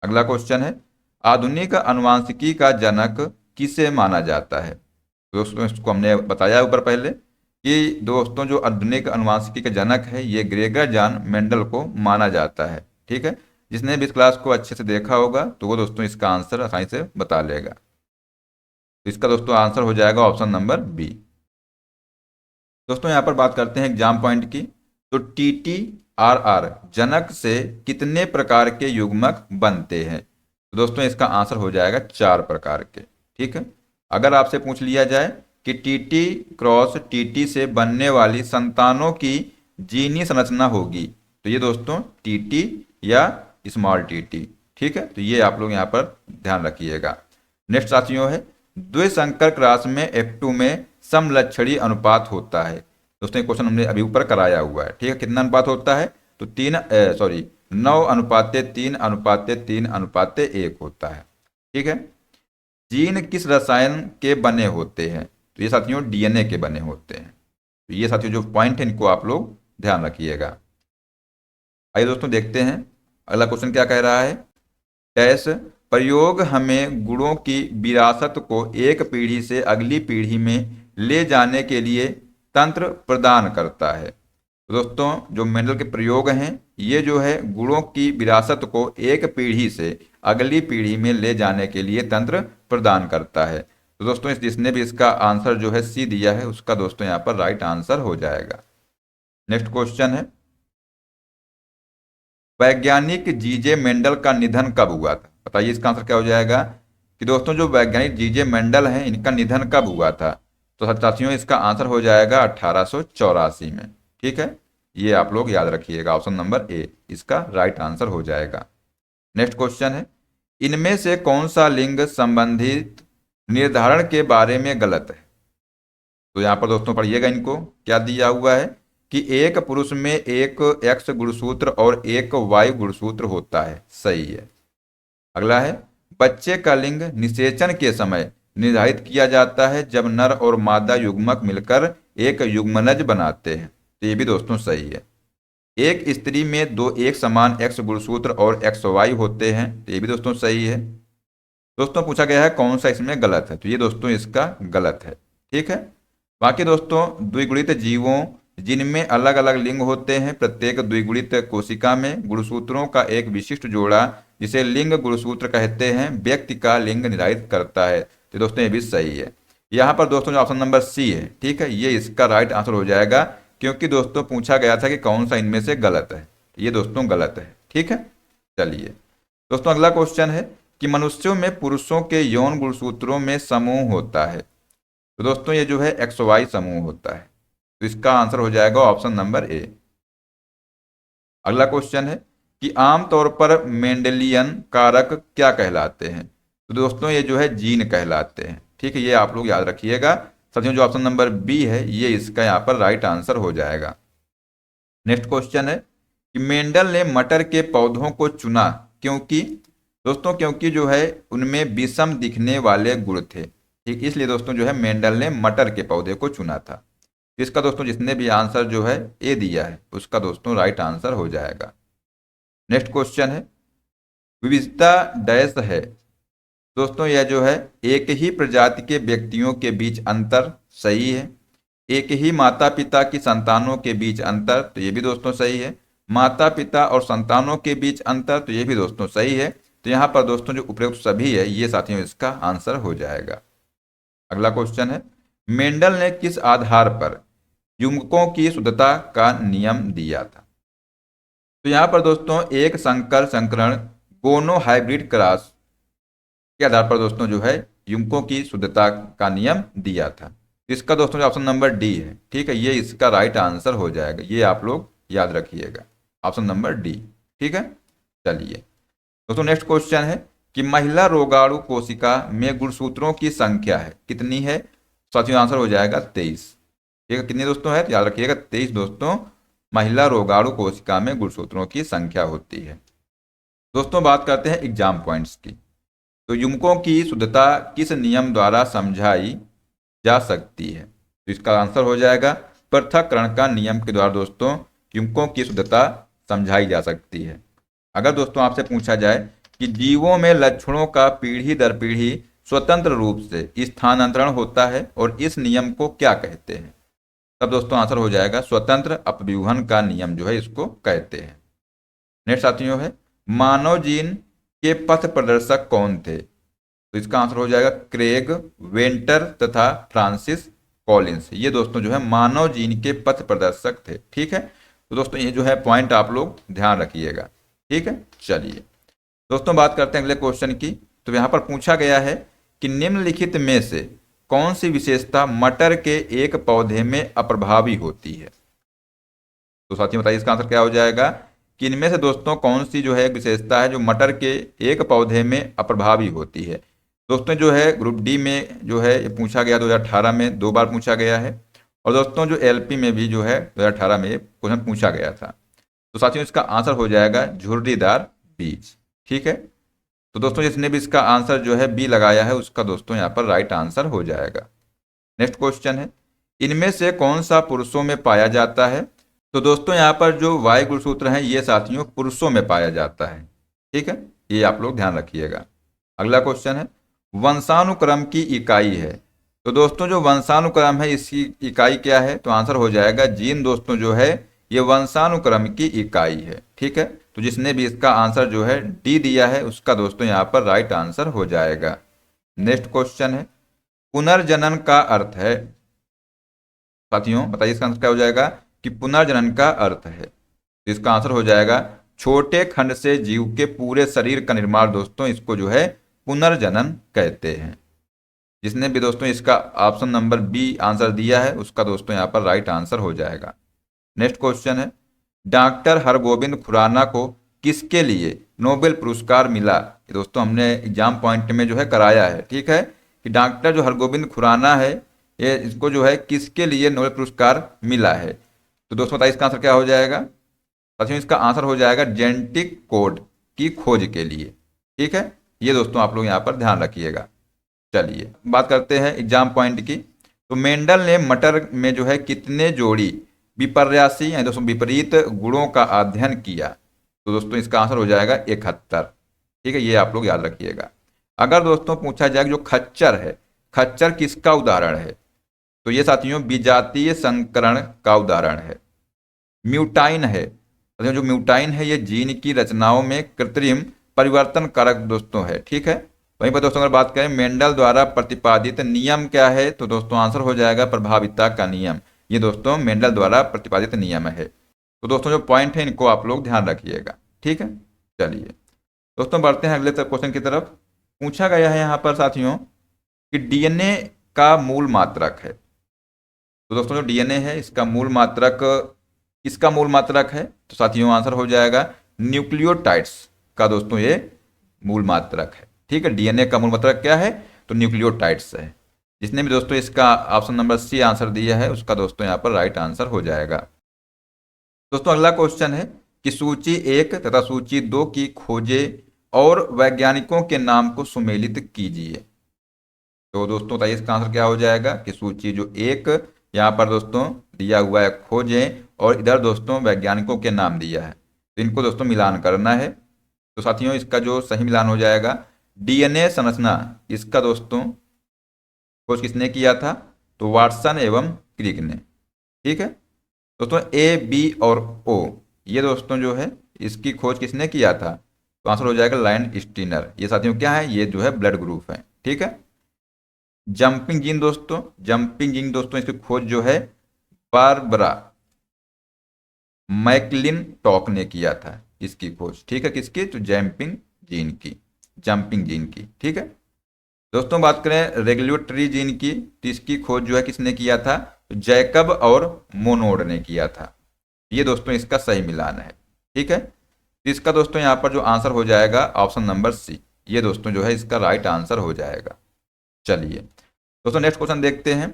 अगला क्वेश्चन है आधुनिक आनुवंशिकी का जनक किसे माना जाता है। दोस्तों इसको हमने बताया ऊपर पहले कि दोस्तों जो आधुनिक आनुवंशिकी के जनक है ये ग्रेगर जॉन मेंडल को माना जाता है। ठीक है, जिसने भी इस क्लास को अच्छे से देखा होगा तो वो दोस्तों इसका आंसर आसानी से बता लेगा। तो इसका दोस्तों आंसर हो जाएगा ऑप्शन नंबर बी। दोस्तों यहाँ पर बात करते हैं एग्जाम पॉइंट की। तो TTRR जनक से कितने प्रकार के युग्मक बनते हैं। तो दोस्तों इसका आंसर हो जाएगा 4 प्रकार के। ठीक है, अगर आपसे पूछ लिया जाए कि TT क्रॉस TT से बनने वाली संतानों की जीनी संरचना होगी तो ये दोस्तों TT या स्मॉल TT। ठीक है, तो ये आप लोग यहाँ पर ध्यान रखिएगा। नेक्स्ट साथियों है द्विसंकर क्रॉस में F2 में समलक्षणी अनुपात होता है। दोस्तों ये क्वेश्चन हमने अभी ऊपर कराया हुआ है। ठीक है, कितना अनुपात होता है तो 9:3:3:1 होता है। ठीक है, जीन किस रसायन के बने होते हैं। तो ये साथियों DNA के बने होते हैं। तो ये साथियों जो पॉइंट है इनको आप लोग ध्यान रखिएगा। आइए दोस्तों देखते हैं अगला क्वेश्चन क्या कह रहा है। डैश प्रयोग हमें गुणों की विरासत को एक पीढ़ी से अगली पीढ़ी में ले जाने के लिए तंत्र प्रदान करता है। तो दोस्तों जो मेंडल के प्रयोग हैं ये जो है गुणों की विरासत को एक पीढ़ी से अगली पीढ़ी में ले जाने के लिए तंत्र प्रदान करता है। तो दोस्तों जिसने भी इसका आंसर जो है सी दिया है उसका दोस्तों यहाँ पर राइट आंसर हो जाएगा। नेक्स्ट क्वेश्चन है वैज्ञानिक जीजे मेंडल का निधन कब हुआ था। बताइए इसका आंसर क्या हो जाएगा कि दोस्तों जो वैज्ञानिक जीजे मेंडल हैं इनका निधन कब हुआ था। तो साथियों इसका आंसर हो जाएगा 1884 में। ठीक है, ये आप लोग याद रखिएगा ऑप्शन नंबर ए इसका राइट आंसर हो जाएगा। नेक्स्ट क्वेश्चन है इनमें से कौन सा लिंग संबंधित निर्धारण के बारे में गलत है। तो यहाँ पर दोस्तों पढ़िएगा इनको क्या दिया हुआ है कि एक पुरुष में एक X गुणसूत्र और एक Y गुणसूत्र होता है। सही है। अगला है बच्चे का लिंग निषेचन के समय निर्धारित किया जाता है जब नर और मादा युग्मक मिलकर एक युग्मनज बनाते हैं। तो ये भी दोस्तों सही है। एक स्त्री में दो एक समान एक्स गुणसूत्र और एक्स वाई होते हैं। तो ये भी दोस्तों सही है। दोस्तों पूछा गया है कौन सा इसमें गलत है, तो ये दोस्तों इसका गलत है। ठीक है। बाकी दोस्तों द्विगुणित जीवों जिनमें अलग अलग लिंग होते हैं, प्रत्येक द्विगुणित कोशिका में गुणसूत्रों का एक विशिष्ट जोड़ा जिसे लिंग गुणसूत्र कहते हैं व्यक्ति का लिंग निर्धारित करता है। तो दोस्तों ये भी सही है। यहाँ पर दोस्तों जो ऑप्शन नंबर सी है, ठीक है, ये इसका राइट आंसर हो जाएगा, क्योंकि दोस्तों पूछा गया था कि कौन सा इनमें से गलत है। ये दोस्तों गलत है। ठीक है। चलिए दोस्तों अगला क्वेश्चन है कि मनुष्यों में पुरुषों के यौन गुणसूत्रों में समूह होता है। तो दोस्तों ये जो है एक्स वाई समूह होता है। तो इसका आंसर हो जाएगा ऑप्शन नंबर ए। अगला क्वेश्चन है कि आमतौर पर मेंडेलियन कारक क्या कहलाते हैं। तो दोस्तों ये जो है जीन कहलाते हैं। ठीक है, ये आप लोग याद रखिएगा। साथियों जो ऑप्शन नंबर बी है ये इसका यहाँ पर राइट आंसर हो जाएगा। नेक्स्ट क्वेश्चन है कि मेंडल ने मटर के पौधों को चुना क्योंकि, दोस्तों क्योंकि जो है उनमें विषम दिखने वाले गुण थे। ठीक, इसलिए दोस्तों जो है मेंडल ने मटर के पौधे को चुना था। इसका दोस्तों जिसने भी आंसर जो है ए दिया है उसका दोस्तों राइट आंसर हो जाएगा। नेक्स्ट क्वेश्चन है विविधता डैश है। दोस्तों यह जो है एक ही प्रजाति के व्यक्तियों के बीच अंतर, सही है। एक ही माता पिता की संतानों के बीच अंतर, तो ये भी दोस्तों सही है। माता पिता और संतानों के बीच अंतर, तो ये भी दोस्तों सही है। तो यहाँ पर दोस्तों जो उपयुक्त सभी है ये साथियों इसका आंसर हो जाएगा। अगला क्वेश्चन है मेंडल ने किस आधार पर युग्मकों की शुद्धता का नियम दिया था। तो यहाँ पर दोस्तों एक संकर संकरण गोनो हाइब्रिड क्रॉस के आधार पर दोस्तों जो है युग्मकों की शुद्धता का नियम दिया था। इसका दोस्तों ऑप्शन नंबर डी है। ठीक है, ये इसका राइट आंसर हो जाएगा। ये आप लोग याद रखिएगा, ऑप्शन नंबर डी। ठीक है। चलिए दोस्तों नेक्स्ट क्वेश्चन है कि महिला रोगाणु कोशिका में गुणसूत्रों की संख्या है कितनी है। साथियों आंसर हो जाएगा 23। ठीक है, कितनी दोस्तों है, याद रखिएगा 23 दोस्तों महिला रोगाणु कोशिका में गुणसूत्रों की संख्या होती है। दोस्तों बात करते हैं एग्जाम पॉइंट्स की। तो युग्मकों की शुद्धता किस नियम द्वारा समझाई जा सकती है। तो इसका आंसर हो जाएगा पृथक्करण का नियम के द्वारा दोस्तों युग्मकों की शुद्धता समझाई जा सकती है। अगर दोस्तों आपसे पूछा जाए कि जीवों में लक्षणों का पीढ़ी दर पीढ़ी स्वतंत्र रूप से स्थानांतरण होता है और इस नियम को क्या कहते हैं, तब दोस्तों आंसर हो जाएगा स्वतंत्र अपव्यूहन का नियम जो है इसको कहते हैं। नेक्स्ट साथियों है मानव जीन के पथ प्रदर्शक कौन थे। तो इसका आंसर हो जाएगा क्रेग, वेंटर तथा फ्रांसिस कॉलिंस। ये दोस्तों जो है मानव जीन के पथ प्रदर्शक थे। ठीक है, तो दोस्तों ये जो है पॉइंट आप लोग ध्यान रखिएगा। ठीक है। चलिए दोस्तों बात करते हैं अगले क्वेश्चन की। तो यहाँ पर पूछा गया है कि निम्नलिखित में से कौन सी विशेषता मटर के एक पौधे में अप्रभावी होती है। तो साथियों बताइए इसका आंसर क्या हो जाएगा कि इनमें से दोस्तों कौन सी जो है विशेषता है जो मटर के एक पौधे में अप्रभावी होती है। दोस्तों जो है ग्रुप डी में जो है ये पूछा गया 2018 में 2 बार पूछा गया है, और दोस्तों जो एलपी में भी जो है 2018 में ये क्वेश्चन पूछा गया था। तो साथियों इसका आंसर हो जाएगा झुर्रीदार बीज। ठीक है, तो दोस्तों जिसने भी इसका आंसर जो है बी लगाया है उसका दोस्तों यहाँ पर राइट आंसर हो जाएगा। नेक्स्ट क्वेश्चन है इनमें से कौन सा पुरुषों में पाया जाता है। तो दोस्तों यहाँ पर जो वाई गुणसूत्र हैं ये साथियों पुरुषों में पाया जाता है। ठीक है, ये आप लोग ध्यान रखिएगा। अगला क्वेश्चन है वंशानुक्रम की इकाई है। तो दोस्तों जो वंशानुक्रम है इसकी इकाई क्या है, तो आंसर हो जाएगा जीन दोस्तों जो है ये वंशानुक्रम की इकाई है। ठीक है, तो जिसने भी इसका आंसर जो है डी दिया है उसका दोस्तों यहाँ पर राइट आंसर हो जाएगा। नेक्स्ट क्वेश्चन है पुनर्जनन का अर्थ है। साथियों बताइए इसका आंसर क्या हो जाएगा कि पुनर्जनन का अर्थ है। तो इसका आंसर हो जाएगा छोटे खंड से जीव के पूरे शरीर का निर्माण दोस्तों इसको जो है पुनर्जनन कहते हैं। जिसने भी दोस्तों इसका ऑप्शन नंबर बी आंसर दिया है उसका दोस्तों यहाँ पर राइट आंसर हो जाएगा। नेक्स्ट क्वेश्चन है डॉक्टर हरगोविंद खुराना को किसके लिए नोबेल पुरस्कार मिला। दोस्तों हमने एग्जाम पॉइंट में जो है कराया है। ठीक है, कि डॉक्टर जो हरगोविंद खुराना है ये इसको जो है किसके लिए नोबेल पुरस्कार मिला है। तो दोस्तों बताइए इसका आंसर क्या हो जाएगा। साथियों इसका आंसर हो जाएगा जेनेटिक कोड की खोज के लिए। ठीक है, ये दोस्तों आप लोग यहाँ पर ध्यान रखिएगा। चलिए बात करते हैं एग्जाम पॉइंट की। तो मेंडल ने मटर में जो है कितने जोड़ी विपर्यासी यानी दोस्तों विपरीत गुणों का अध्ययन किया? तो दोस्तों इसका आंसर हो जाएगा 71। ठीक है, ये आप लोग याद रखिएगा। अगर दोस्तों पूछा जाए जो खच्चर है, खच्चर किसका उदाहरण है? तो ये साथियों विजातीय संकरण का उदाहरण है। म्यूटाइन है, जो म्यूटाइन है ये जीन की रचनाओं में कृत्रिम परिवर्तन कारक दोस्तों है। ठीक है, वहीं पर दोस्तों अगर बात करें मेंडल द्वारा प्रतिपादित नियम क्या है, तो दोस्तों आंसर हो जाएगा प्रभाविता का नियम। ये दोस्तों मेंडल द्वारा प्रतिपादित नियम है। तो दोस्तों जो पॉइंट है इनको आप लोग ध्यान रखिएगा। ठीक है, चलिए दोस्तों बढ़ते हैं अगले क्वेश्चन की तरफ। पूछा गया है यहाँ पर साथियों कि डीएनए का मूल मात्रक है। तो दोस्तों जो डीएनए है इसका मूल मात्रक किसका मूल मात्रक है? तो साथियों आंसर हो जाएगा न्यूक्लियोटाइड्स का दोस्तों ये मूल मात्रक है। ठीक है, डीएनए का मूल मात्रक क्या है? तो न्यूक्लियोटाइड्स है। जिसने भी दोस्तों इसका ऑप्शन नंबर सी आंसर दिया है उसका दोस्तों यहाँ पर राइट आंसर हो जाएगा। दोस्तों अगला क्वेश्चन है कि सूची 1 तथा सूची 2 की खोजें और वैज्ञानिकों के नाम को सुमेलित कीजिए। तो दोस्तों बताइए इसका आंसर क्या हो जाएगा कि सूची जो 1 यहाँ पर दोस्तों दिया हुआ है खोजें, और इधर दोस्तों वैज्ञानिकों के नाम दिया है, तो इनको दोस्तों मिलान करना है। तो साथियों इसका जो सही मिलान हो जाएगा डीएनए संरचना, इसका दोस्तों खोज किसने किया था? तो वाटसन एवं क्रिक ने। ठीक है दोस्तों, ए बी और ओ ये दोस्तों जो है इसकी खोज किसने किया था? तो आंसर हो जाएगा लाइन स्टीनर। ये साथियों क्या है? ये जो है ब्लड ग्रुप है। ठीक है, जंपिंग जीन दोस्तों, जंपिंग जीन दोस्तों इसकी खोज जो है बारबरा मैकलिन टॉक ने किया था इसकी खोज। ठीक है, किसकी? तो जंपिंग जीन की, जंपिंग जीन की। ठीक है दोस्तों, बात करें रेगुलेटरी जीन की, तो इसकी खोज जो है किसने किया था? तो जैकब और मोनोड ने किया था। ये दोस्तों इसका सही मिलान है। ठीक है, तो इसका दोस्तों यहाँ पर जो आंसर हो जाएगा ऑप्शन नंबर सी, ये दोस्तों जो है इसका राइट आंसर हो जाएगा। चलिए दोस्तों नेक्स्ट क्वेश्चन देखते हैं।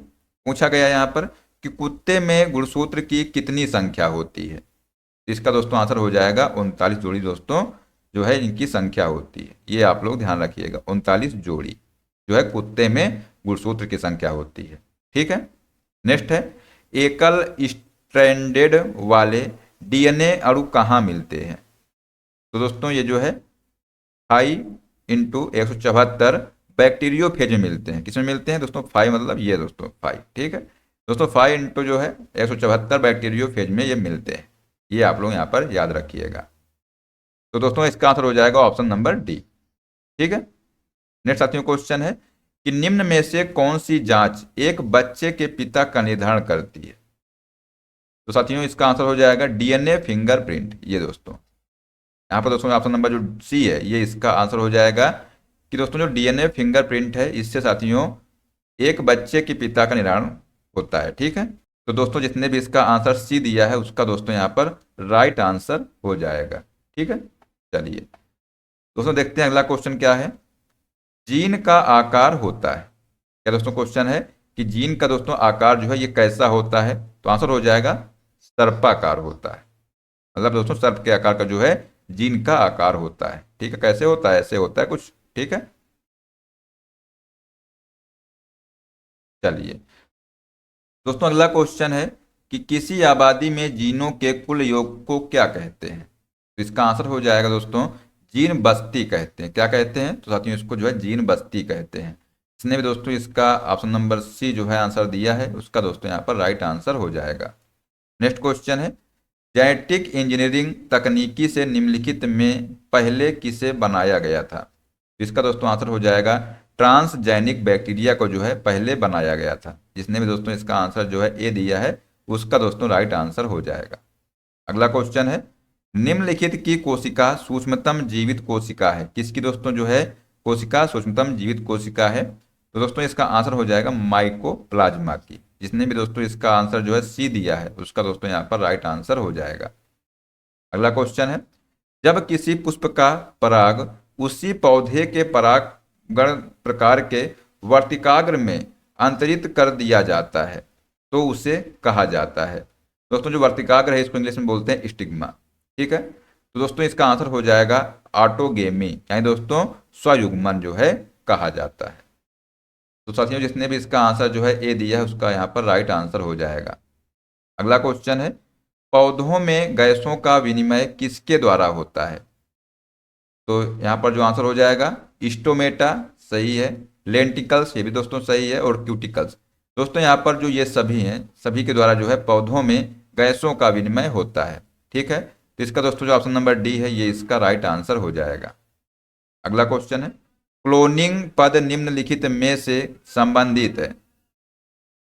पूछा गया यहाँ पर कि कुत्ते में गुणसूत्र की कितनी संख्या होती है? इसका दोस्तों आंसर हो जाएगा 39 जोड़ी दोस्तों जो है इनकी संख्या होती है। ये आप लोग ध्यान रखिएगा, 39 जोड़ी जो है कुत्ते में गुणसूत्र की संख्या होती है। ठीक है, नेक्स्ट है एकल स्ट्रैंडेड वाले डीएनए अणु कहाँ मिलते हैं? तो दोस्तों ये जो है 5x174 बैक्टीरियोफेज में मिलते हैं। किसमें मिलते हैं दोस्तों? 5 मतलब ये दोस्तों 5। ठीक है दोस्तों, 5 इंटू जो है 174 बैक्टीरियोफेज में ये मिलते हैं। ये आप लोग यहाँ पर याद रखिएगा। तो दोस्तों इसका आंसर हो जाएगा ऑप्शन नंबर डी। ठीक है, नेक्स्ट साथियों क्वेश्चन है कि निम्न में से कौन सी जांच एक बच्चे के पिता का निर्धारण करती है? तो साथियों इसका आंसर हो जाएगा डीएनए फिंगरप्रिंट। ये दोस्तों यहाँ पर दोस्तों ऑप्शन नंबर जो सी है ये इसका आंसर हो जाएगा कि दोस्तों जो डीएनए फिंगरप्रिंट है इससे साथियों एक बच्चे के पिता का निर्धारण होता है। ठीक है, तो दोस्तों जिसने भी इसका आंसर सी दिया है उसका दोस्तों यहाँ पर राइट आंसर हो जाएगा। ठीक है, चलिए दोस्तों देखते हैं अगला क्वेश्चन क्या है। जीन का आकार होता है क्या? दोस्तों क्वेश्चन है कि जीन का दोस्तों आकार जो है ये कैसा होता है? तो आंसर हो जाएगा सर्पाकार होता है। मतलब दोस्तों सर्प के आकार का जो है जीन का आकार होता है। ठीक है, कैसे होता है? ऐसे होता है कुछ। ठीक है, चलिए दोस्तों अगला क्वेश्चन है कि किसी आबादी में जीनों के कुल योग को क्या कहते हैं? तो इसका आंसर हो जाएगा दोस्तों जीन बस्ती कहते हैं। क्या कहते हैं? तो साथियों इसको जो है जीन बस्ती कहते हैं। इसने भी दोस्तों इसका ऑप्शन नंबर सी जो है आंसर दिया है उसका दोस्तों यहाँ पर राइट आंसर हो जाएगा। नेक्स्ट क्वेश्चन है जेनेटिक इंजीनियरिंग तकनीकी से निम्नलिखित में पहले किसे बनाया गया था? तो इसका दोस्तों आंसर हो जाएगा ट्रांसजेनिक बैक्टीरिया को जो है पहले बनाया गया था। जिसने भी दोस्तों इसका आंसर जो है ए दिया है उसका दोस्तों राइट आंसर हो जाएगा। अगला क्वेश्चन है निम्नलिखित की कोशिका सूक्ष्मतम जीवित कोशिका है? किसकी दोस्तों जो है कोशिका सूक्ष्मतम जीवित कोशिका है? तो दोस्तों इसका आंसर हो जाएगा माइकोप्लाज्मा की। जिसने भी दोस्तों इसका आंसर जो है सी दिया है उसका दोस्तों यहाँ पर राइट आंसर हो जाएगा। अगला क्वेश्चन है जब किसी पुष्प का पराग उसी पौधे के परागण प्रकार के वर्तिकाग्र में अंतरित कर दिया जाता है तो उसे कहा जाता है? दोस्तों जो वर्तिकाग्र है इसको इंग्लिश में बोलते हैं स्टिग्मा। ठीक है, तो दोस्तों इसका आंसर हो जाएगा ऑटोगेमी, यानी दोस्तों स्वयुग्मन जो है कहा जाता है। तो साथियों जिसने भी इसका आंसर जो है ए दिया है उसका यहाँ पर राइट आंसर हो जाएगा। अगला क्वेश्चन है, पौधों में गैसों का विनिमय किसके द्वारा होता है? तो यहाँ पर जो आंसर हो जाएगा स्टोमेटा सही है, लेंटिकल्स ये भी दोस्तों सही है, और क्यूटिकल्स। दोस्तों यहाँ पर जो ये सभी हैं सभी के द्वारा जो है पौधों में गैसों का विनिमय होता है। ठीक है, तो इसका दोस्तों जो ऑप्शन नंबर डी है ये इसका राइट आंसर हो जाएगा। अगला क्वेश्चन है, क्लोनिंग पद निम्नलिखित में से संबंधित है।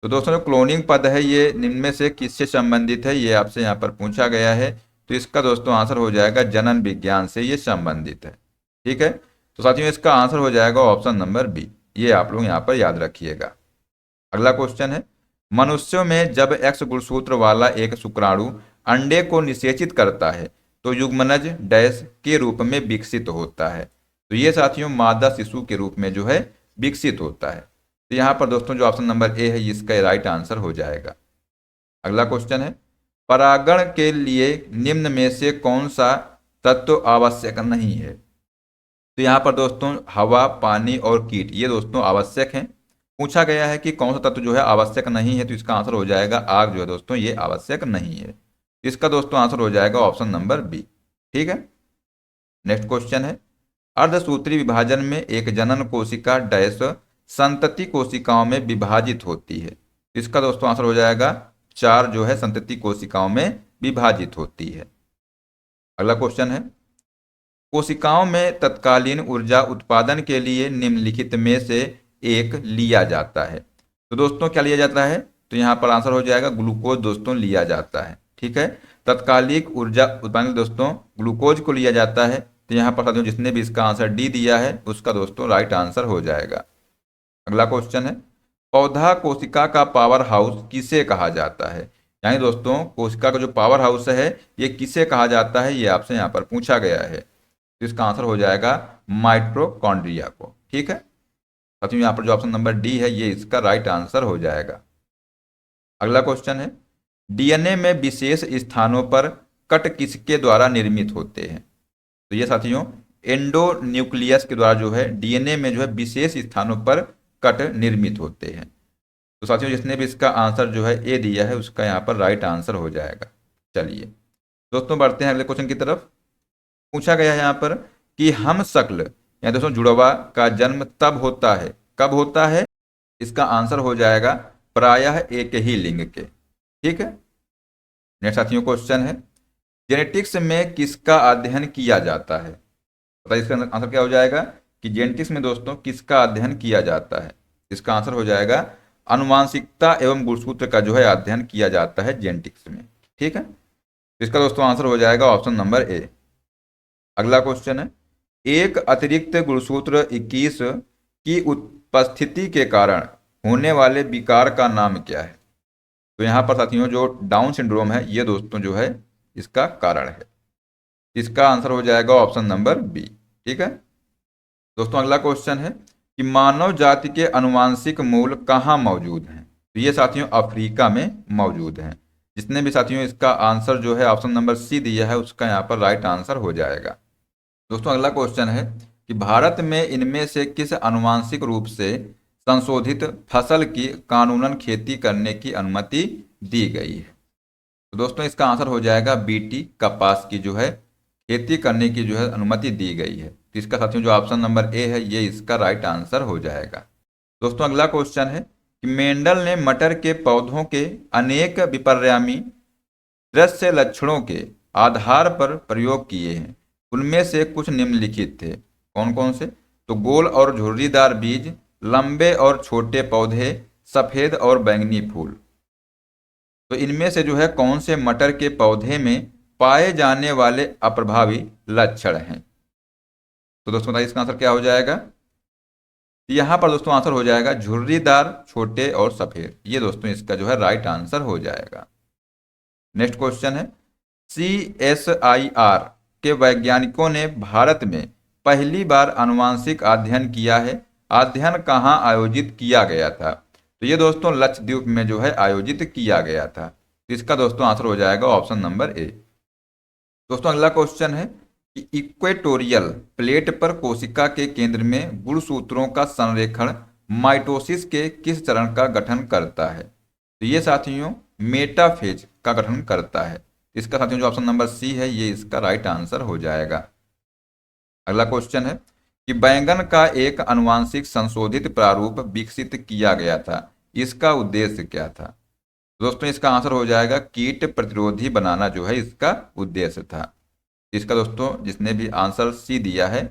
तो दोस्तों जो क्लोनिंग पद है ये निम्न में से किससे संबंधित है, ये आपसे यहाँ पर पूछा गया है। तो इसका दोस्तों आंसर हो जाएगा जनन विज्ञान से ये संबंधित है। ठीक है, तो साथियों इसका आंसर हो जाएगा ऑप्शन नंबर बी, ये आप लोग यहाँ पर याद रखिएगा। अगला क्वेश्चन है, मनुष्यों में जब एक्स गुणसूत्र वाला एक शुक्राणु अंडे को निषेचित करता है तो युग्मनज डैश के रूप में विकसित होता है। तो ये साथियों मादा शिशु के रूप में जो है विकसित होता है। तो यहाँ पर दोस्तों जो ऑप्शन नंबर ए है इसका राइट आंसर हो जाएगा। अगला क्वेश्चन है, परागण के लिए निम्न में से कौन सा तत्व आवश्यक नहीं है? तो यहाँ पर दोस्तों हवा, पानी और कीट ये दोस्तों आवश्यक हैं। पूछा गया है कि कौन सा तत्व जो है आवश्यक नहीं है, तो इसका आंसर हो जाएगा आग जो है दोस्तों ये आवश्यक नहीं है। इसका दोस्तों आंसर हो जाएगा ऑप्शन नंबर बी। ठीक है, नेक्स्ट क्वेश्चन है, अर्धसूत्री विभाजन में एक जनन कोशिका डैश संतति कोशिकाओं में विभाजित होती है। इसका दोस्तों आंसर हो जाएगा 4 जो है संतति कोशिकाओं में विभाजित होती है। अगला क्वेश्चन है, कोशिकाओं में तत्कालीन ऊर्जा उत्पादन के लिए निम्नलिखित में से एक लिया जाता है। तो दोस्तों क्या लिया जाता है? तो यहाँ पर आंसर हो जाएगा ग्लूकोज दोस्तों लिया जाता है। ठीक है, तत्कालिक ऊर्जा उत्पादन दोस्तों ग्लूकोज को लिया जाता है। तो यहाँ पर साथियों जिसने भी इसका आंसर डी दिया है उसका दोस्तों राइट आंसर हो जाएगा। अगला क्वेश्चन है, पौधा कोशिका का पावर हाउस किसे कहा जाता है? यानी दोस्तों कोशिका का जो पावर हाउस है ये किसे कहा जाता है, ये आपसे यहाँ पर पूछा गया है। तो इसका आंसर हो जाएगा माइटोकॉन्ड्रिया को। ठीक है साथियों, यहाँ पर जो ऑप्शन नंबर डी है ये इसका राइट आंसर हो जाएगा। अगला क्वेश्चन है, डीएनए में विशेष स्थानों पर कट किसके द्वारा निर्मित होते हैं? तो ये साथियों एंडोन्यूक्लियस के द्वारा जो है डीएनए में जो है विशेष स्थानों पर कट निर्मित होते हैं। तो साथियों जिसने भी इसका आंसर जो है ए दिया है उसका यहाँ पर राइट आंसर हो जाएगा। चलिए दोस्तों बढ़ते हैं अगले क्वेश्चन की तरफ। पूछा गया है यहाँ पर कि हम शक्ल या दोस्तों जुड़वा का जन्म तब होता है, कब होता है? इसका आंसर हो जाएगा प्रायः एक ही लिंग के। ठीक है, नेक्स्ट साथियों क्वेश्चन है, जेनेटिक्स में किसका अध्ययन किया जाता है? बताइए इसका आंसर क्या हो जाएगा कि जेनेटिक्स में दोस्तों किसका अध्ययन किया जाता है? इसका आंसर हो जाएगा आनुवांशिकता एवं गुणसूत्र का जो है अध्ययन किया जाता है जेनेटिक्स में। ठीक है, इसका दोस्तों आंसर हो जाएगा ऑप्शन नंबर ए। अगला क्वेश्चन है, एक अतिरिक्त गुणसूत्र 21 की उपस्थिति के कारण होने वाले विकार का नाम क्या है? तो यहाँ पर साथियों जो डाउन सिंड्रोम है ये दोस्तों जो है इसका कारण है। इसका आंसर हो जाएगा ऑप्शन नंबर बी। ठीक है दोस्तों, अगला क्वेश्चन है कि मानव जाति के आनुवांशिक मूल कहाँ मौजूद हैं? तो ये साथियों अफ्रीका में मौजूद हैं। जिसने भी साथियों इसका आंसर जो है ऑप्शन नंबर सी दिया है उसका यहाँ पर राइट आंसर हो जाएगा। दोस्तों अगला क्वेश्चन है कि भारत में इनमें से किस आनुवांशिक रूप से संशोधित फसल की कानूनन खेती करने की अनुमति दी गई है? तो दोस्तों इसका आंसर हो जाएगा बीटी, कपास की जो है खेती करने की जो है अनुमति दी गई है। तो इसका साथियों जो ऑप्शन नंबर ए है ये इसका राइट आंसर हो जाएगा। दोस्तों अगला क्वेश्चन है कि मेंडल ने मटर के पौधों के अनेक विपर्यामी दृश्य लक्षणों के आधार पर प्रयोग किए हैं, उनमें से कुछ निम्नलिखित थे। कौन कौन से? तो गोल और झुर्रीदार बीज, लंबे और छोटे पौधे, सफेद और बैंगनी फूल। तो इनमें से जो है कौन से मटर के पौधे में पाए जाने वाले अप्रभावी लक्षण हैं? तो दोस्तों बताइए इसका आंसर क्या हो जाएगा? यहाँ पर दोस्तों आंसर हो जाएगा झुर्रीदार, छोटे और सफेद। ये दोस्तों इसका जो है राइट आंसर हो जाएगा। नेक्स्ट क्वेश्चन है, CSIR के वैज्ञानिकों ने भारत में पहली बार आनुवांशिक अध्ययन किया है। अध्ययन कहाँ आयोजित किया गया था? तो ये दोस्तों लक्षद्वीप में जो है आयोजित किया गया था। तो इसका दोस्तों आंसर हो जाएगा ऑप्शन नंबर ए। दोस्तों अगला क्वेश्चन है कि इक्वेटोरियल प्लेट पर कोशिका के केंद्र में गुणसूत्रों का संरेखण माइटोसिस के किस चरण का गठन करता है? तो ये साथियों मेटाफेज का गठन करता है। इसका साथियों जो ऑप्शन नंबर सी है ये इसका राइट आंसर हो जाएगा। अगला क्वेश्चन है कि बैंगन का एक आनुवांशिक संशोधित प्रारूप विकसित किया गया था, इसका उद्देश्य क्या था? दोस्तों इसका आंसर हो जाएगा कीट प्रतिरोधी बनाना जो है इसका उद्देश्य था। इसका दोस्तों जिसने भी आंसर सी दिया है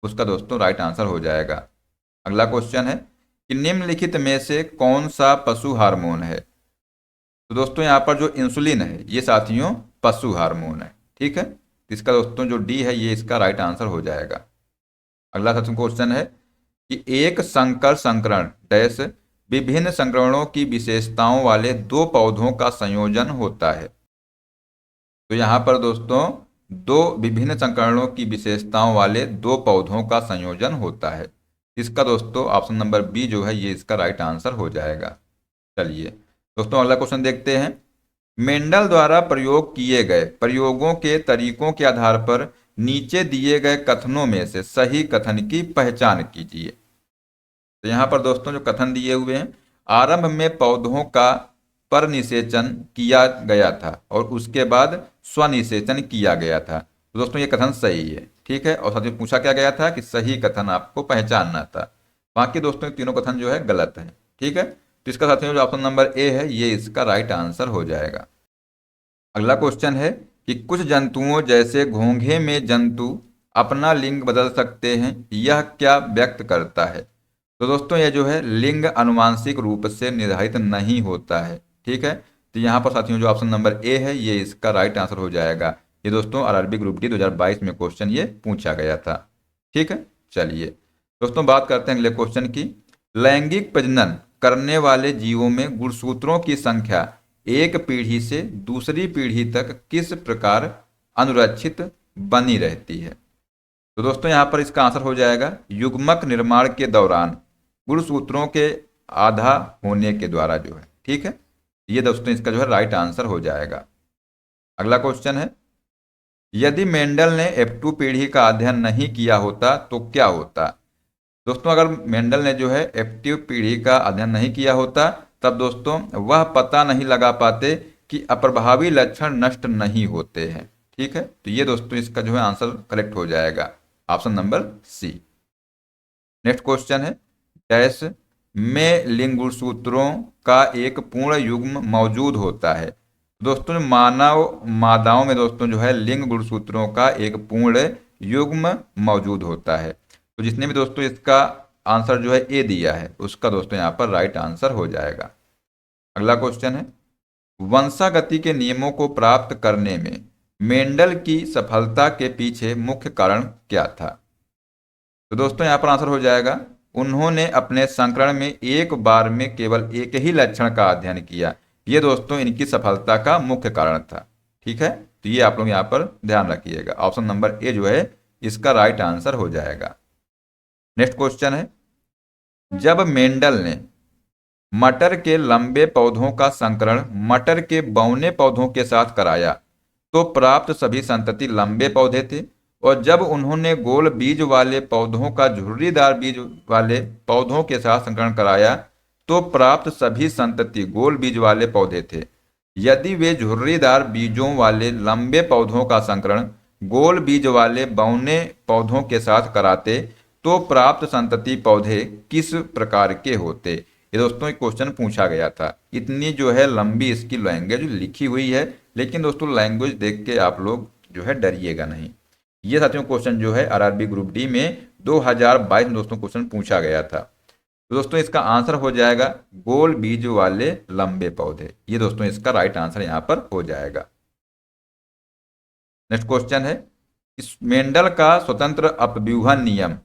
उसका दोस्तों राइट आंसर हो जाएगा। अगला क्वेश्चन है कि निम्नलिखित में से कौन सा पशु हार्मोन है? तो दोस्तों यहाँ पर जो इंसुलिन है ये साथियों पशु हार्मोन है। ठीक है, इसका दोस्तों जो डी है ये इसका राइट आंसर हो जाएगा। अगला साथियों क्वेश्चन है कि एक संकर संकरण डैश विभिन्न संक्रमणों की विशेषताओं वाले दो पौधों का संयोजन होता है। तो यहाँ पर दोस्तों दो विभिन्न संकरणों की विशेषताओं वाले दो पौधों का संयोजन होता है। इसका दोस्तों ऑप्शन नंबर बी जो है ये इसका राइट आंसर हो जाएगा। चलिए दोस्तों अगला क्वेश्चन देखते हैं। मेंडल द्वारा प्रयोग किए गए प्रयोगों के तरीकों के आधार पर नीचे दिए गए कथनों में से सही कथन की पहचान कीजिए। तो यहाँ पर दोस्तों जो कथन दिए हुए हैं, आरंभ में पौधों का परनिषेचन किया गया था और उसके बाद स्वनिषेचन किया गया था। तो दोस्तों ये कथन सही है। ठीक है, और साथ ही पूछा क्या गया था कि सही कथन आपको पहचानना था। बाकी दोस्तों तीनों कथन जो है गलत है। ठीक है, तो इसका साथियों जो ऑप्शन नंबर ए है ये इसका राइट आंसर हो जाएगा। अगला क्वेश्चन है कि कुछ जंतुओं जैसे घोंघे में जंतु अपना लिंग बदल सकते हैं, यह क्या व्यक्त करता है? तो दोस्तों ये जो है लिंग आनुवांशिक रूप से निर्धारित नहीं होता है। ठीक है, तो यहाँ पर साथियों जो ऑप्शन नंबर ए है ये इसका राइट आंसर हो जाएगा। ये दोस्तों आरआरबी ग्रुप डी 2022 में क्वेश्चन ये पूछा गया था। ठीक है, चलिए दोस्तों बात करते हैं अगले क्वेश्चन की। लैंगिक प्रजनन करने वाले जीवों में गुणसूत्रों की संख्या एक पीढ़ी से दूसरी पीढ़ी तक किस प्रकार अनुरक्षित बनी रहती है? तो दोस्तों यहाँ पर इसका आंसर हो जाएगा युग्मक निर्माण के दौरान गुणसूत्रों के आधा होने के द्वारा जो है। ठीक है, ये दोस्तों इसका जो है राइट आंसर हो जाएगा। अगला क्वेश्चन है यदि मेंडल ने F2 पीढ़ी का अध्ययन नहीं किया होता तो क्या होता? दोस्तों अगर मेंडल ने जो है F2 पीढ़ी का अध्ययन नहीं किया होता तब दोस्तों वह पता नहीं लगा पाते कि अप्रभावी लक्षण नष्ट नहीं होते हैं। ठीक है, तो ये दोस्तों इसका जो है आंसर करेक्ट हो जाएगा, option number C. Next question है डैश में लिंग गुणसूत्रों का एक पूर्ण युग्म मौजूद होता है। दोस्तों मानव मादाओं में दोस्तों जो है लिंग गुणसूत्रों का एक पूर्ण युग्म मौजूद होता है। तो जिसने भी दोस्तों इसका आंसर जो है ए दिया है उसका दोस्तों यहाँ पर राइट आंसर हो जाएगा। अगला क्वेश्चन है वंशागति के नियमों को प्राप्त करने में मेंडल की सफलता के पीछे मुख्य कारण क्या था? तो दोस्तों यहाँ पर आंसर हो जाएगा उन्होंने अपने संकरण में एक बार में केवल एक ही लक्षण का अध्ययन किया। ये दोस्तों इनकी सफलता का मुख्य कारण था। ठीक है, तो ये आप लोग यहाँ पर ध्यान रखिएगा, ऑप्शन नंबर ए जो है इसका राइट आंसर हो जाएगा। नेक्स्ट क्वेश्चन है जब मेंडल ने मटर के लंबे पौधों का संकरण मटर के बौने पौधों के साथ कराया तो प्राप्त सभी संतति लंबे पौधे थे, और जब उन्होंने गोल बीज वाले पौधों का झुर्रीदार बीज वाले पौधों के साथ संकरण कराया तो प्राप्त सभी संतति गोल बीज वाले पौधे थे। यदि वे झुर्रीदार बीजों वाले लंबे पौधों का संकरण गोल बीज वाले बौने पौधों के साथ कराते तो प्राप्त संतति पौधे किस प्रकार के होते? ये दोस्तों एक क्वेश्चन पूछा गया था। इतनी जो है लंबी इसकी लैंग्वेज लिखी हुई है, लेकिन दोस्तों लैंग्वेज देख के आप लोग जो है डरिएगा नहीं। ये साथियों क्वेश्चन जो है आरआरबी ग्रुप डी में 2022 में दोस्तों क्वेश्चन पूछा गया था। तो दोस्तों इसका आंसर हो जाएगा गोल बीज वाले लंबे पौधे। ये दोस्तों इसका राइट आंसर यहाँ पर हो जाएगा। नेक्स्ट क्वेश्चन है इस मेंडल का स्वतंत्र अपव्यूहन नियम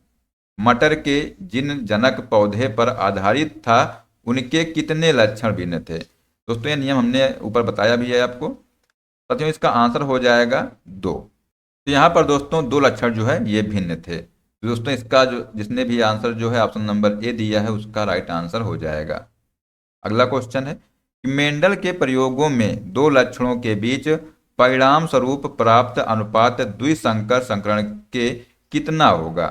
मटर के जिन जनक पौधे पर आधारित था उनके कितने लक्षण भिन्न थे? दोस्तों ये नियम हमने ऊपर बताया भी है आपको। साथियों इसका आंसर हो जाएगा 2। तो यहाँ पर दोस्तों 2 लक्षण जो है ये भिन्न थे। तो दोस्तों इसका जो जिसने भी आंसर जो है ऑप्शन नंबर ए दिया है उसका राइट आंसर हो जाएगा। अगला क्वेश्चन है कि मेंडल के प्रयोगों में 2 लक्षणों के बीच परिणाम स्वरूप प्राप्त अनुपात द्विसंकर संकरण के कितना होगा?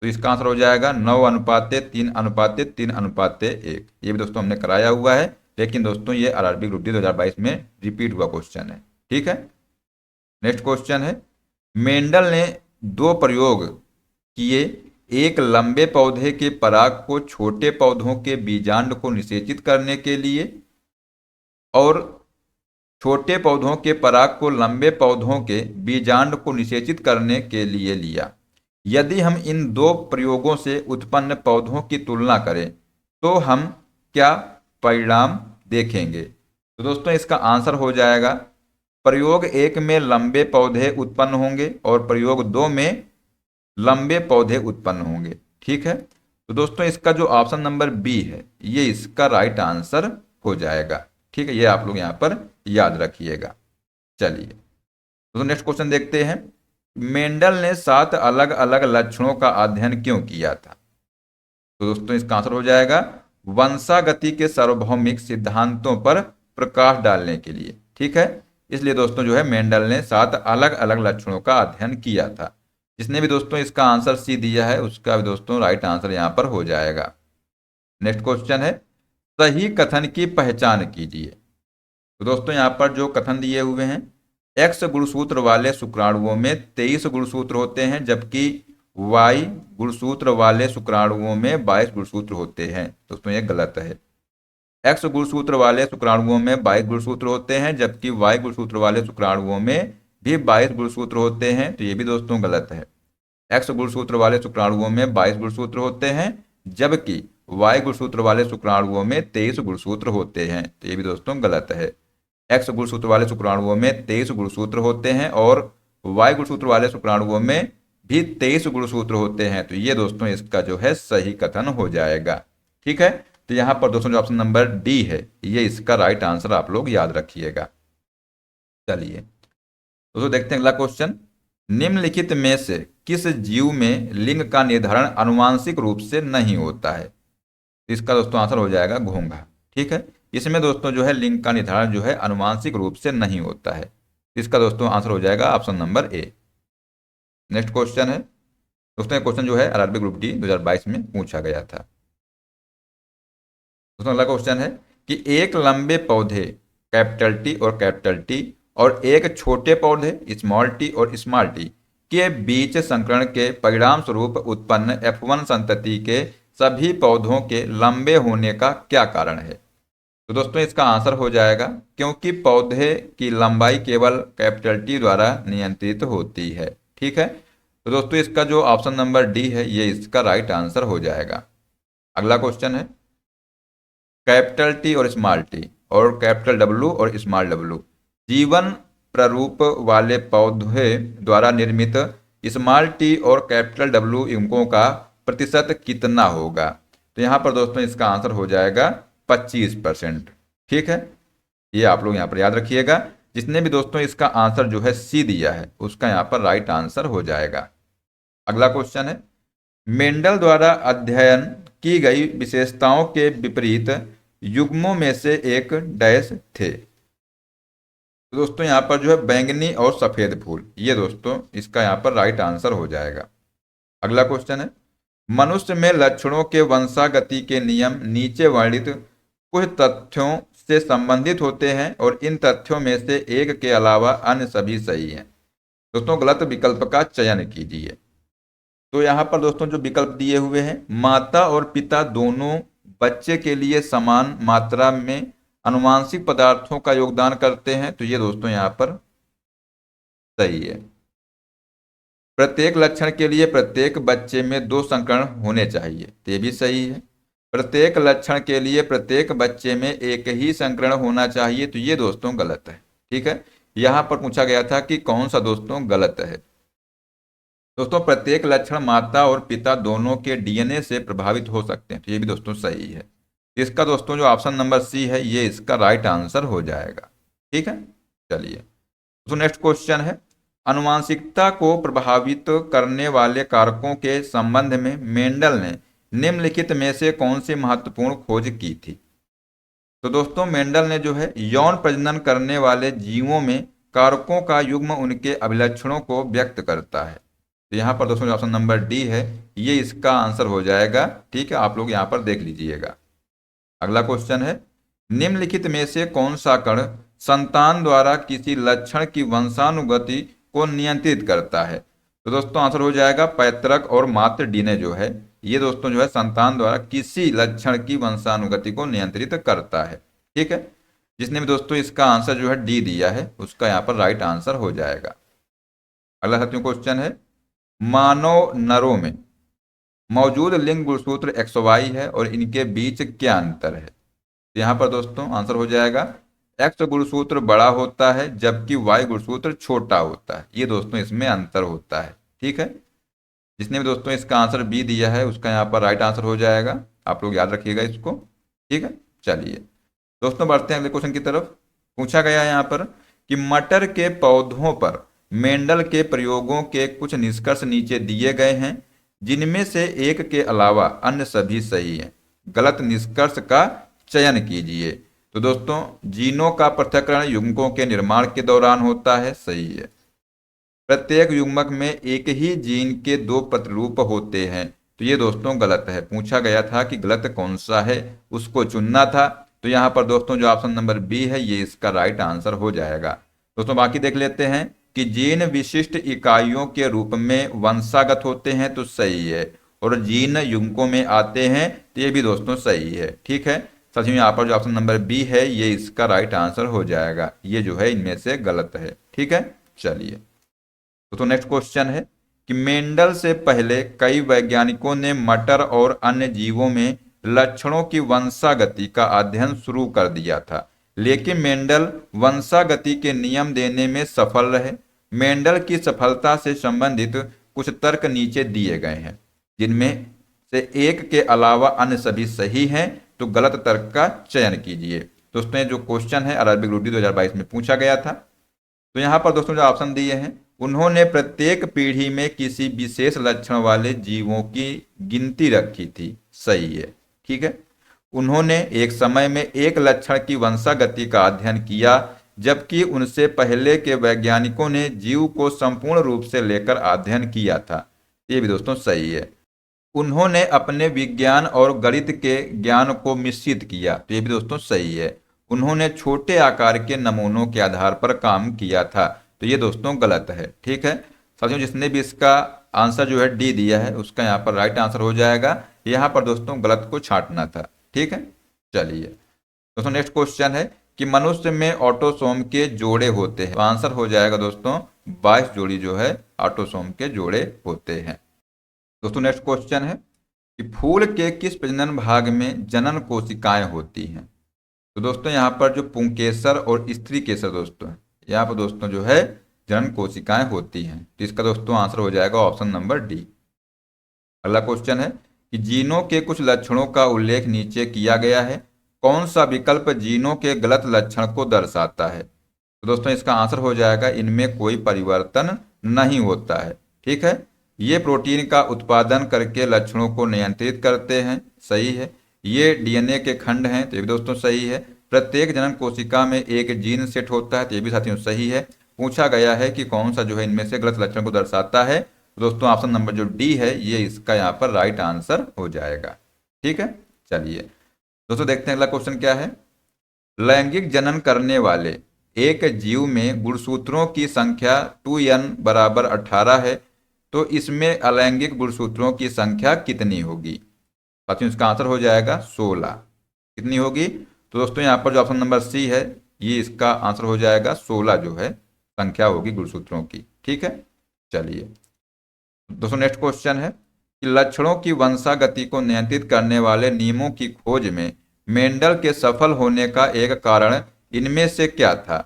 तो इसका आंसर हो जाएगा 9:3:3:3:1। ये भी दोस्तों हमने कराया हुआ है, लेकिन दोस्तों ये आरआरबी ग्रुप डी 2022 में रिपीट हुआ क्वेश्चन है। ठीक है, नेक्स्ट क्वेश्चन है, मेंडल ने दो प्रयोग किए, एक लंबे पौधे के पराग को छोटे पौधों के बीजांड को निषेचित करने के लिए और छोटे पौधों के पराग को लंबे पौधों के बीजांड को निषेचित करने के लिए लिया। यदि हम इन दो प्रयोगों से उत्पन्न पौधों की तुलना करें तो हम क्या परिणाम देखेंगे? तो दोस्तों इसका आंसर हो जाएगा, प्रयोग 1 में लंबे पौधे उत्पन्न होंगे और प्रयोग 2 में लंबे पौधे उत्पन्न होंगे। ठीक है, तो दोस्तों इसका जो ऑप्शन नंबर बी है ये इसका राइट आंसर हो जाएगा। ठीक है, ये आप लोग यहाँ पर याद रखिएगा। चलिए दोस्तों नेक्स्ट क्वेश्चन देखते हैं, मेंडल ने 7 अलग अलग लक्षणों का अध्ययन क्यों किया था? तो दोस्तों इसका आंसर हो जाएगा, वंशागति के सार्वभौमिक सिद्धांतों पर प्रकाश डालने के लिए। ठीक है, इसलिए दोस्तों जो है मेंडल ने 7 अलग अलग लक्षणों का अध्ययन किया था। जिसने भी दोस्तों इसका आंसर सी दिया है उसका भी दोस्तों राइट आंसर यहाँ पर हो जाएगा। नेक्स्ट क्वेश्चन है, सही कथन की पहचान कीजिए। तो दोस्तों यहाँ पर जो कथन दिए हुए हैं, एक्स गुणसूत्र वाले शुक्राणुओं में 23 गुणसूत्र होते हैं, जबकि वाई गुणसूत्र वाले शुक्राणुओं में 22 गुणसूत्र होते हैं। दोस्तों ये गलत है। एक्स गुणसूत्र वाले शुक्राणुओं में 22 गुणसूत्र होते हैं, जबकि वाई गुणसूत्र वाले शुक्राणुओं में भी 22 गुणसूत्र होते हैं। तो ये भी दोस्तों गलत है। एक्स गुणसूत्र वाले शुक्राणुओं में 22 गुणसूत्र होते हैं, जबकि वाई गुणसूत्र वाले शुक्राणुओं में 23 गुणसूत्र होते हैं। तो ये भी दोस्तों गलत है। एक्स गुणसूत्र वाले शुक्राणुओं में 23 गुणसूत्र होते हैं और वाई गुणसूत्र वाले शुक्राणुओं में भी 23 गुणसूत्र होते हैं। तो ये दोस्तों इसका जो है सही कथन हो जाएगा। ठीक है, तो यहाँ पर दोस्तों जो ऑप्शन नंबर डी है ये इसका राइट आंसर आप लोग याद रखिएगा। चलिए दोस्तों देखते हैं अगला क्वेश्चन, निम्नलिखित में से किस जीव में लिंग का निर्धारण आनुवांशिक रूप से नहीं होता है? इसका दोस्तों आंसर हो जाएगा घोंघा। ठीक है, इसमें दोस्तों जो है लिंग का निर्धारण जो है आनुवांशिक रूप से नहीं होता है। इसका दोस्तों आंसर हो जाएगा option number A. Next question है दोस्तों, क्वेश्चन जो है आरआरबी ग्रुप डी 2022 में पूछा गया था। दोस्तों अगला क्वेश्चन है कि एक लंबे पौधे कैपिटल टी और कैपिटल टी और एक छोटे पौधे स्मॉल टी और स्मॉल टी के बीच संकरण के परिणाम स्वरूप उत्पन्न F1 संतति के सभी पौधों के लंबे होने का क्या कारण है? तो दोस्तों इसका आंसर हो जाएगा, क्योंकि पौधे की लंबाई केवल कैपिटल टी द्वारा नियंत्रित होती है। ठीक है, तो दोस्तों इसका जो ऑप्शन नंबर डी है ये इसका राइट आंसर हो जाएगा। अगला क्वेश्चन है, कैपिटल टी और स्मॉल टी और कैपिटल डब्ल्यू और स्मॉल डब्ल्यू जीवन प्ररूप वाले पौधे द्वारा निर्मित स्मॉल टी और कैपिटल डब्ल्यू युग्मकों का प्रतिशत कितना होगा? तो यहाँ पर दोस्तों इसका आंसर हो जाएगा 25%। ठीक है, ये आप लोग यहाँ पर याद रखिएगा। जिसने भी दोस्तों इसका आंसर जो है सी दिया है उसका यहाँ पर राइट आंसर हो जाएगा। अगला क्वेश्चन है, मेंडल द्वारा अध्ययन की गई विशेषताओं के विपरीत युग्मों में से एक डैश थे। तो दोस्तों यहाँ पर जो है बैंगनी और सफेद फूल, ये दोस्तों इसका यहाँ पर राइट आंसर हो जाएगा। अगला क्वेश्चन है, मनुष्य में लक्षणों के वंशागति के नियम नीचे वर्णित कुछ तथ्यों से संबंधित होते हैं और इन तथ्यों में से एक के अलावा अन्य सभी सही हैं। दोस्तों गलत विकल्प का चयन कीजिए। तो यहाँ पर दोस्तों जो विकल्प दिए हुए हैं, माता और पिता दोनों बच्चे के लिए समान मात्रा में आनुवांशिक पदार्थों का योगदान करते हैं। तो ये दोस्तों यहाँ पर सही है। प्रत्येक लक्षण के लिए प्रत्येक बच्चे में 2 संकरण होने चाहिए, तो ये भी सही है। प्रत्येक लक्षण के लिए प्रत्येक बच्चे में एक ही संकरण होना चाहिए, तो ये दोस्तों गलत है। ठीक है, यहाँ पर पूछा गया था कि कौन सा दोस्तों गलत है। दोस्तों प्रत्येक लक्षण माता और पिता दोनों के डीएनए से प्रभावित हो सकते हैं, तो ये भी दोस्तों सही है। इसका दोस्तों जो ऑप्शन नंबर सी है ये इसका राइट आंसर हो जाएगा। ठीक है, चलिए दोस्तों नेक्स्ट क्वेश्चन है, आनुवांशिकता को प्रभावित करने वाले कारकों के संबंध में मेंडल ने निम्नलिखित में से कौन सी महत्वपूर्ण खोज की थी? तो दोस्तों मेंडल ने जो है यौन प्रजनन करने वाले जीवों में कारकों का युग्म उनके अभिलक्षणों को व्यक्त करता है। तो यहाँ पर दोस्तों ऑप्शन नंबर डी है, ये इसका आंसर हो जाएगा। ठीक है, आप लोग यहाँ पर देख लीजिएगा। अगला क्वेश्चन है, निम्नलिखित में से कौन सा कण संतान द्वारा किसी लक्षण की वंशानुगति को नियंत्रित करता है? तो दोस्तों आंसर हो जाएगा पैतृक और मातृ डीएनए जो है, ये दोस्तों जो है संतान द्वारा किसी लक्षण की वंशानुगति को नियंत्रित करता है। ठीक है, जिसने भी दोस्तों इसका आंसर जो है डी दिया है उसका यहाँ पर राइट आंसर हो जाएगा। अगला साथियों क्वेश्चन है, मानव नरों में मौजूद लिंग गुणसूत्र XY है और इनके बीच क्या अंतर है? तो यहाँ पर दोस्तों आंसर हो जाएगा X गुणसूत्र बड़ा होता है जबकि Y गुणसूत्र छोटा होता है। ये दोस्तों इसमें अंतर होता है। ठीक है, जिसने भी दोस्तों इसका आंसर बी दिया है उसका यहाँ पर राइट आंसर हो जाएगा। आप लोग याद रखिएगा इसको। ठीक है, चलिए दोस्तों बढ़ते हैं अगले क्वेश्चन की तरफ। पूछा गया है यहाँ पर कि मटर के पौधों पर मेंडल के प्रयोगों के कुछ निष्कर्ष नीचे दिए गए हैं, जिनमें से एक के अलावा अन्य सभी सही हैं। गलत निष्कर्ष का चयन कीजिए। तो दोस्तों जीनों का पृथक्करण युग्मकों के निर्माण के दौरान होता है, सही है। प्रत्येक युग्मक में एक ही जीन के 2 प्रतिरूप होते हैं, तो ये दोस्तों गलत है। पूछा गया था कि गलत कौन सा है, उसको चुनना था। तो यहाँ पर दोस्तों जो ऑप्शन नंबर बी है ये इसका राइट आंसर हो जाएगा। दोस्तों बाकी देख लेते हैं कि जीन विशिष्ट इकाइयों के रूप में वंशागत होते हैं, तो सही है। और जीन युग्मकों में आते हैं, तो ये भी दोस्तों सही है। ठीक है, सच में यहाँ पर जो ऑप्शन नंबर बी है ये इसका राइट आंसर हो जाएगा। ये जो है इनमें से गलत है। ठीक है, चलिए तो नेक्स्ट क्वेश्चन है कि मेंडल से पहले कई वैज्ञानिकों ने मटर और अन्य जीवों में लक्षणों की वंशागति का अध्ययन शुरू कर दिया था, लेकिन मेंडल वंशागति के नियम देने में सफल रहे। मेंडल की सफलता से संबंधित कुछ तर्क नीचे दिए गए हैं, जिनमें से एक के अलावा अन्य सभी सही हैं, तो गलत तर्क का चयन कीजिए। दोस्तों जो क्वेश्चन है अरबिक रूडी 2022 में पूछा गया था। तो यहाँ पर दोस्तों जो ऑप्शन दिए हैं, उन्होंने प्रत्येक पीढ़ी में किसी विशेष लक्षण वाले जीवों की गिनती रखी थी, सही है। ठीक है, उन्होंने एक समय में एक लक्षण की वंशागति का अध्ययन किया, जबकि उनसे पहले के वैज्ञानिकों ने जीव को संपूर्ण रूप से लेकर अध्ययन किया था, ये भी दोस्तों सही है। उन्होंने अपने विज्ञान और गणित के ज्ञान को मिश्रित किया, तो ये भी दोस्तों सही है। उन्होंने छोटे आकार के नमूनों के आधार पर काम किया था, तो ये दोस्तों गलत है। ठीक है साथियों, जिसने भी इसका आंसर जो है डी दिया है उसका यहाँ पर राइट आंसर हो जाएगा। यहाँ पर दोस्तों गलत को छांटना था। ठीक है, चलिए दोस्तों नेक्स्ट क्वेश्चन है कि मनुष्य में ऑटोसोम के जोड़े होते हैं, तो आंसर हो जाएगा दोस्तों 22 जोड़ी जो है ऑटोसोम के जोड़े होते हैं। दोस्तों नेक्स्ट क्वेश्चन है कि फूल के किस प्रजनन भाग में जनन कोशिकाएं होती हैं? तो दोस्तों यहाँ पर जो पुंकेसर और स्त्री केसर दोस्तों यहाँ पर दोस्तों जो है जनन कोशिकाएं होती हैं, तो इसका दोस्तों आंसर हो जाएगा ऑप्शन नंबर डी। अगला क्वेश्चन है कि जीनों के कुछ लक्षणों का उल्लेख नीचे किया गया है, कौन सा विकल्प जीनों के गलत लक्षण को दर्शाता है? तो दोस्तों इसका आंसर हो जाएगा इनमें कोई परिवर्तन नहीं होता है। ठीक है, ये प्रोटीन का उत्पादन करके लक्षणों को नियंत्रित करते हैं, सही है। ये डीएनए के खंड हैं, तो ये भी दोस्तों सही है। प्रत्येक जनन कोशिका में एक जीन सेट होता है, तो ये भी साथियों सही है। पूछा गया है कि कौन सा जो है इनमें से गलत लक्षण को दर्शाता है, तो दोस्तों ऑप्शन नंबर जो डी है ये इसका यहाँ पर राइट आंसर हो जाएगा। ठीक है, चलिए दोस्तों देखते हैं अगला क्वेश्चन क्या है। लैंगिक जनन करने वाले एक जीव में गुणसूत्रों की संख्या 2n बराबर 18 है, तो इसमें अलैंगिक गुणसूत्रों की संख्या कितनी होगी? साथियों इसका आंसर हो जाएगा 16। कितनी होगी? तो दोस्तों यहाँ पर जो ऑप्शन नंबर सी है ये इसका आंसर हो जाएगा 16 जो है संख्या होगी गुणसूत्रों की। ठीक है, चलिए दोस्तों नेक्स्ट क्वेश्चन है कि लक्षणों की वंशागति को नियंत्रित करने वाले नियमों की खोज में मेंडल के सफल होने का एक कारण इनमें से क्या था?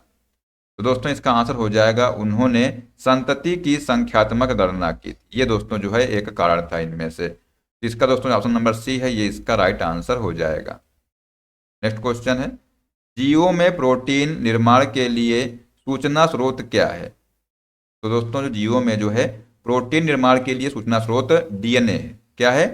तो दोस्तों इसका आंसर हो जाएगा उन्होंने संतति की संख्यात्मक गणना की। ये दोस्तों जो है एक कारण था इनमें से। इसका दोस्तों ऑप्शन नंबर सी है ये इसका राइट आंसर हो जाएगा। नेक्स्ट क्वेश्चन है जीवों में प्रोटीन निर्माण के लिए सूचना स्रोत क्या है? तो दोस्तों जो जीवों में जो है प्रोटीन निर्माण के लिए सूचना स्रोत डीएनए है। क्या है?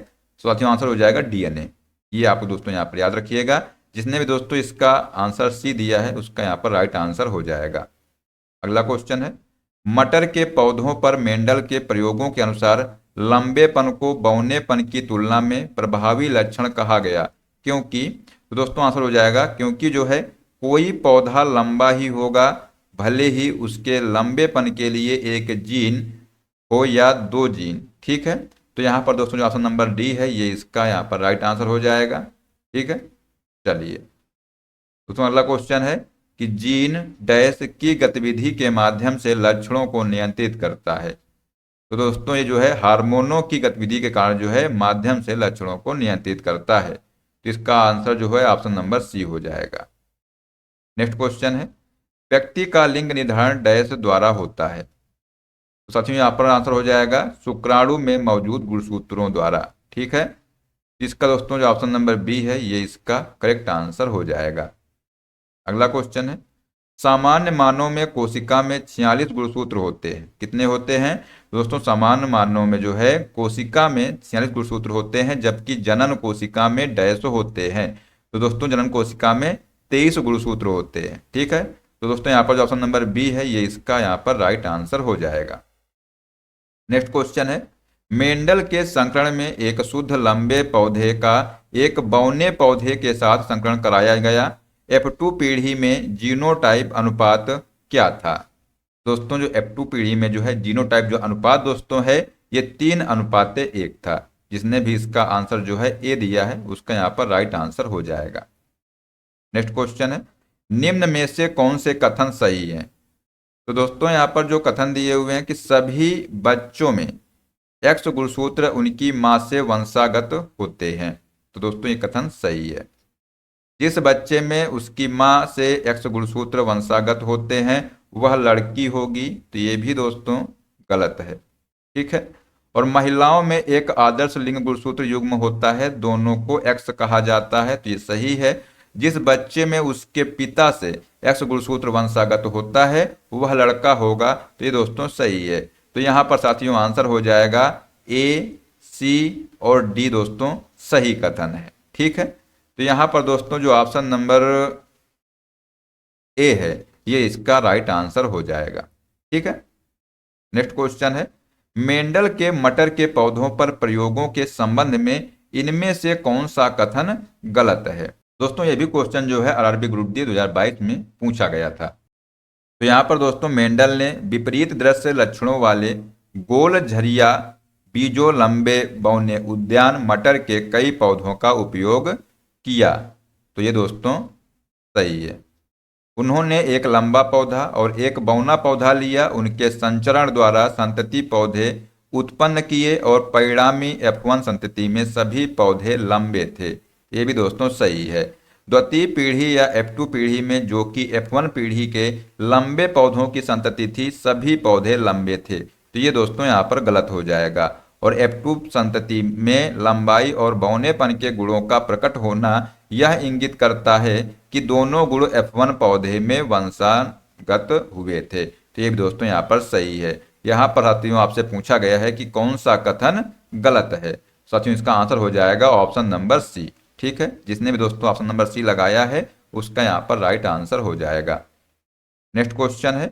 साथियों आंसर हो जाएगा डीएनए। ये आपको दोस्तों यहाँ पर याद रखिएगा। जिसने भी दोस्तों इसका आंसर सी दिया है उसका यहाँ पर राइट आंसर हो जाएगा। अगला क्वेश्चन है, मटर के पौधों पर मेंडल के प्रयोगों के अनुसार लंबेपन को बौनेपन की तुलना में प्रभावी लक्षण कहा गया, क्योंकि। तो दोस्तों आंसर हो जाएगा क्योंकि जो है कोई पौधा लंबा ही होगा भले ही उसके लंबेपन के लिए एक जीन हो या दो जीन। ठीक है, तो यहाँ पर दोस्तों जो ऑप्शन नंबर डी है ये इसका यहाँ पर राइट आंसर हो जाएगा। ठीक है, चलिए दोस्तों अगला क्वेश्चन है कि जीन डैश की गतिविधि के माध्यम से लक्षणों को नियंत्रित करता है। तो दोस्तों ये जो है हार्मोनों की गतिविधि के कारण जो है माध्यम से लक्षणों को नियंत्रित करता है। तो इसका आंसर जो है ऑप्शन नंबर सी हो जाएगा। नेक्स्ट क्वेश्चन है, व्यक्ति का लिंग निर्धारण डैश द्वारा होता है। तो साथियों यहाँ पर आंसर हो जाएगा शुक्राणु में मौजूद गुणसूत्रों द्वारा। ठीक है, इसका दोस्तों जो ऑप्शन नंबर बी है ये इसका करेक्ट आंसर हो जाएगा। अगला क्वेश्चन है, सामान्य मानव में कोशिका में 46 गुणसूत्र होते हैं। कितने होते हैं दोस्तों? सामान्य मानव में जो है कोशिका में 46 गुणसूत्र होते हैं, जबकि जनन कोशिका में डैश होते हैं। तो दोस्तों जनन कोशिका में 23 गुणसूत्र होते हैं। ठीक है, तो दोस्तों यहाँ पर जो ऑप्शन नंबर बी है ये इसका यहाँ पर राइट आंसर हो जाएगा। नेक्स्ट क्वेश्चन है, मेंडल के संकरण में एक शुद्ध लंबे पौधे का एक बौने पौधे के साथ संकरण कराया गया। F2 पीढ़ी में जीनोटाइप अनुपात क्या था? दोस्तों जो F2 पीढ़ी में जो है जीनोटाइप जो अनुपात दोस्तों है ये 3:1 था। जिसने भी इसका आंसर जो है ए दिया है उसका यहाँ पर राइट आंसर हो जाएगा। नेक्स्ट क्वेश्चन है, निम्न में से कौन से कथन सही है? तो दोस्तों यहाँ पर जो कथन दिए हुए हैं कि सभी बच्चों में X गुणसूत्र उनकी मां से वंशागत होते हैं। तो दोस्तों ये कथन सही है। जिस बच्चे में उसकी मां से X गुणसूत्र वंशागत होते हैं वह लड़की होगी। तो ये भी दोस्तों गलत है। ठीक है, और महिलाओं में एक आदर्श लिंग गुणसूत्र युग्म होता है, दोनों को X कहा जाता है। तो ये सही है। जिस बच्चे में उसके पिता से X गुणसूत्र वंशागत होता है वह लड़का होगा। तो ये दोस्तों सही है। तो यहाँ पर साथियों आंसर हो जाएगा ए, सी और डी दोस्तों सही कथन है। ठीक है, तो यहाँ पर दोस्तों जो ऑप्शन नंबर ए है ये इसका राइट आंसर हो जाएगा। ठीक है, नेक्स्ट क्वेश्चन है, मेंडल के मटर के पौधों पर प्रयोगों के संबंध में इनमें से कौन सा कथन गलत है? दोस्तों ये भी क्वेश्चन जो है आरआरबी ग्रुप डी 2022 में पूछा गया था। तो यहाँ पर दोस्तों मेंडल ने विपरीत दृश्य लक्षणों वाले गोल झरिया बीजों लंबे बौने उद्यान मटर के कई पौधों का उपयोग किया। तो ये दोस्तों सही है। उन्होंने एक लंबा पौधा और एक बौना पौधा लिया, उनके संचरण द्वारा संतति पौधे उत्पन्न किए और परिणामी F1 संतति में सभी पौधे लंबे थे। ये भी दोस्तों सही है। द्वितीय पीढ़ी या F2 पीढ़ी में जो कि F1 पीढ़ी के लंबे पौधों की संतति थी सभी पौधे लंबे थे। तो ये दोस्तों यहाँ पर गलत हो जाएगा। और F2 संतति में लंबाई और बौनेपन के गुणों का प्रकट होना यह इंगित करता है कि दोनों गुण F1 पौधे में वंशागत हुए थे। तो ये भी दोस्तों यहाँ पर सही है। यहाँ पर साथियों आपसे पूछा गया है कि कौन सा कथन गलत है। साथियों इसका आंसर हो जाएगा ऑप्शन नंबर सी। ठीक है, जिसने भी दोस्तों ऑप्शन नंबर सी लगाया है उसका यहाँ पर राइट आंसर हो जाएगा। नेक्स्ट क्वेश्चन है,